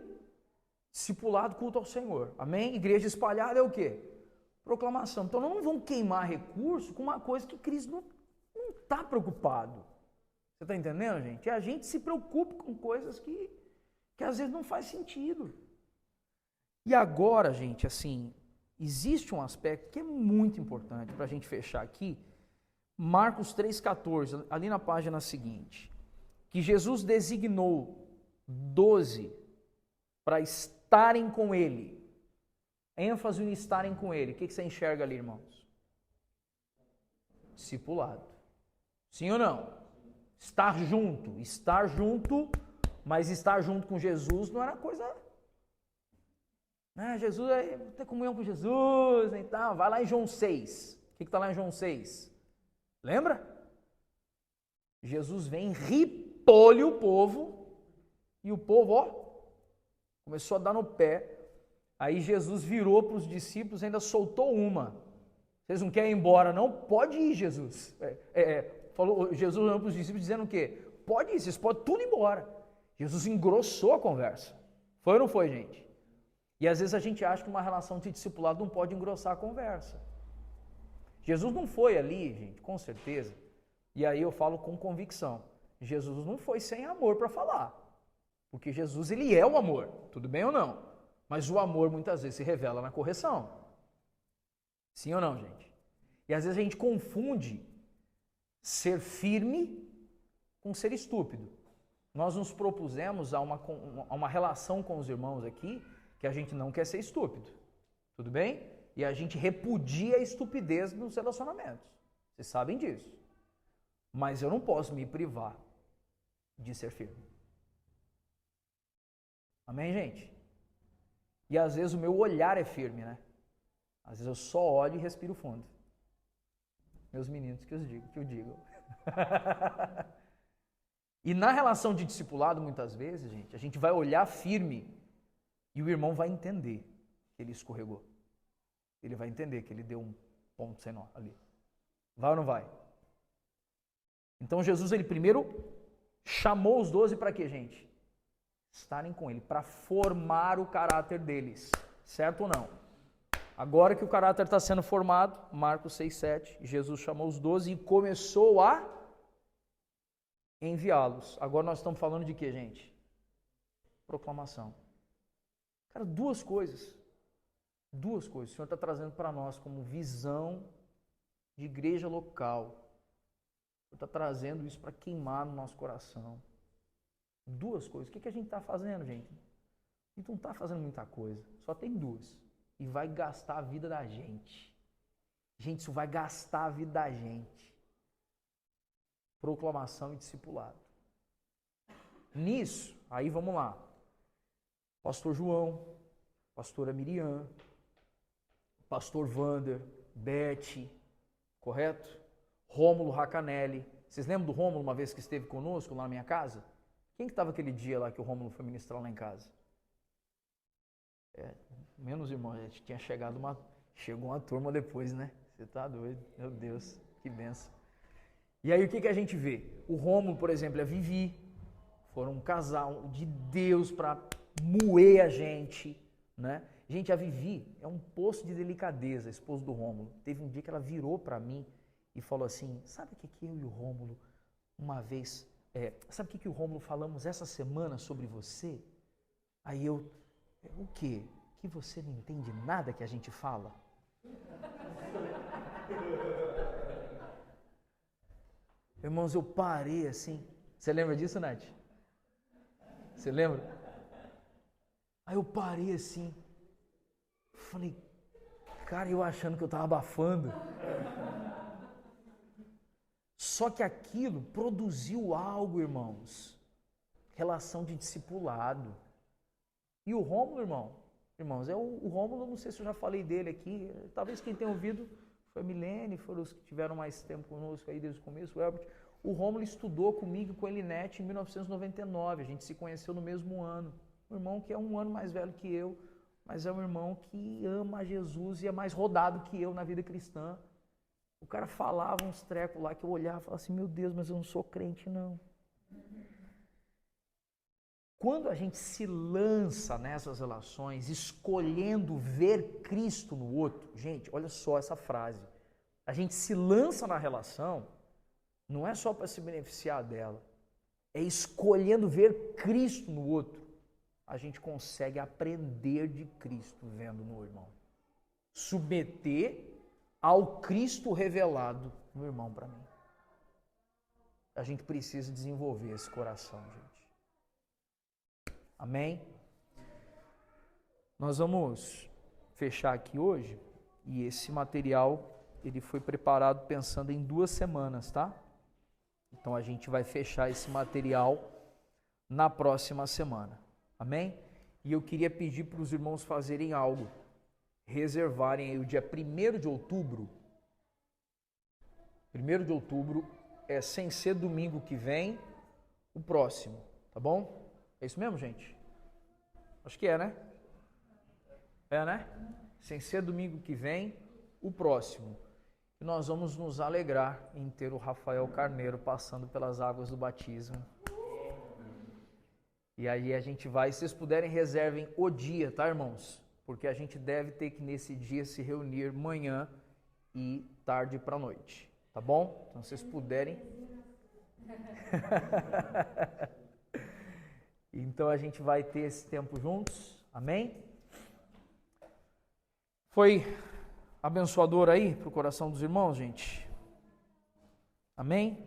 discipulado, culto ao Senhor. Amém? Igreja espalhada é o quê? Proclamação. Então não vão queimar recurso com uma coisa que Cristo não está preocupado. Você está entendendo, gente? E a gente se preocupa com coisas que às vezes não faz sentido. E agora, gente, assim, existe um aspecto que é muito importante para a gente fechar aqui. Marcos 3,14, ali na página seguinte, que Jesus designou 12 para estarem com Ele. ênfase em estarem com Ele. O que você enxerga ali, irmãos? Discipulado. Sim ou não? Estar junto, mas estar junto com Jesus não era coisa... Jesus, ter comunhão com Jesus e tal. Vai lá em João 6. O que está lá em João 6? Lembra? Jesus vem, ripou-lhe o povo, e o povo, começou a dar no pé. Aí Jesus virou para os discípulos e ainda soltou uma. Vocês não querem ir embora, não? Pode ir, Jesus. Falou Jesus olhando para os discípulos dizendo o quê? Pode ir, vocês podem tudo ir embora. Jesus engrossou a conversa. Foi ou não foi, gente? E às vezes a gente acha que uma relação de discipulado não pode engrossar a conversa. Jesus não foi ali, gente, com certeza. E aí eu falo com convicção. Jesus não foi sem amor para falar. Porque Jesus, ele é o amor. Tudo bem ou não? Mas o amor muitas vezes se revela na correção. Sim ou não, gente? E às vezes a gente confunde ser firme com ser estúpido. Nós nos propusemos a uma relação com os irmãos aqui que a gente não quer ser estúpido. Tudo bem? E a gente repudia a estupidez nos relacionamentos. Vocês sabem disso. Mas eu não posso me privar de ser firme. Amém, gente? E às vezes o meu olhar é firme, né? Às vezes eu só olho e respiro fundo. Meus meninos que o digam. E na relação de discipulado, muitas vezes, gente, a gente vai olhar firme e o irmão vai entender que ele escorregou. Ele vai entender que ele deu um ponto sem nó ali. Vai ou não vai? Então Jesus, ele primeiro chamou os 12 para quê, gente? Estarem com ele, para formar o caráter deles. Certo ou não? Agora que o caráter está sendo formado, Marcos 6,7, Jesus chamou os 12 e começou a enviá-los. Agora nós estamos falando de quê, gente? Proclamação. Cara, duas coisas. Duas coisas. O Senhor está trazendo para nós como visão de igreja local. O Senhor está trazendo isso para queimar no nosso coração. Duas coisas. O que a gente está fazendo, gente? A gente não está fazendo muita coisa. Só tem duas. E vai gastar a vida da gente. Gente, isso vai gastar a vida da gente. Proclamação e discipulado. Nisso, aí vamos lá. Pastor João, pastora Miriam, pastor Wander, Beth, correto? Rômulo Racanelli. Vocês lembram do Rômulo uma vez que esteve conosco lá na minha casa? Quem que estava aquele dia lá que o Rômulo foi ministrar lá em casa? Menos irmão, tinha chegado chegou uma turma depois, né? Você tá doido? Meu Deus, que benção. E aí o que a gente vê? O Rômulo, por exemplo, e a Vivi foram um casal de Deus para moer a gente, né? Gente, a Vivi é um poço de delicadeza, esposo do Rômulo. Teve um dia que ela virou para mim e falou assim, sabe o que eu e o Rômulo uma vez, sabe o que o Rômulo falamos essa semana sobre você? Aí eu, o quê? Que você não entende nada que a gente fala? Irmãos, eu parei assim. Você lembra disso, Nath? Você lembra? Aí eu parei assim, falei, cara, eu achando que eu estava abafando. Só que aquilo produziu algo, irmãos, relação de discipulado. E o Rômulo, irmãos, o Rômulo, não sei se eu já falei dele aqui, talvez quem tenha ouvido foi a Milene, foram os que tiveram mais tempo conosco aí desde o começo, o Herbert. O Rômulo estudou comigo com a Elinete em 1999, a gente se conheceu no mesmo ano. Um irmão que é um ano mais velho que eu, mas é um irmão que ama a Jesus e é mais rodado que eu na vida cristã. O cara falava uns trecos lá que eu olhava e falava assim, meu Deus, mas eu não sou crente não. Quando a gente se lança nessas relações, escolhendo ver Cristo no outro, gente, olha só essa frase. A gente se lança na relação, não é só para se beneficiar dela, é escolhendo ver Cristo no outro. A gente consegue aprender de Cristo vendo no irmão. Submeter ao Cristo revelado no irmão para mim. A gente precisa desenvolver esse coração, gente. Amém? Nós vamos fechar aqui hoje e esse material ele foi preparado pensando em 2 semanas, tá? Então a gente vai fechar esse material na próxima semana. Amém? E eu queria pedir para os irmãos fazerem algo. Reservarem aí o dia 1º de outubro. 1º de outubro é sem ser domingo que vem, o próximo, tá bom? É isso mesmo, gente? Acho que é, né? É, né? Sem ser domingo que vem, o próximo. E nós vamos nos alegrar em ter o Rafael Carneiro passando pelas águas do batismo. E aí a gente vai, se vocês puderem, reservem o dia, tá, irmãos? Porque a gente deve ter que nesse dia se reunir manhã e tarde para noite, tá bom? Então, se vocês puderem. Então a gente vai ter esse tempo juntos, amém? Foi abençoador aí para o coração dos irmãos, gente? Amém?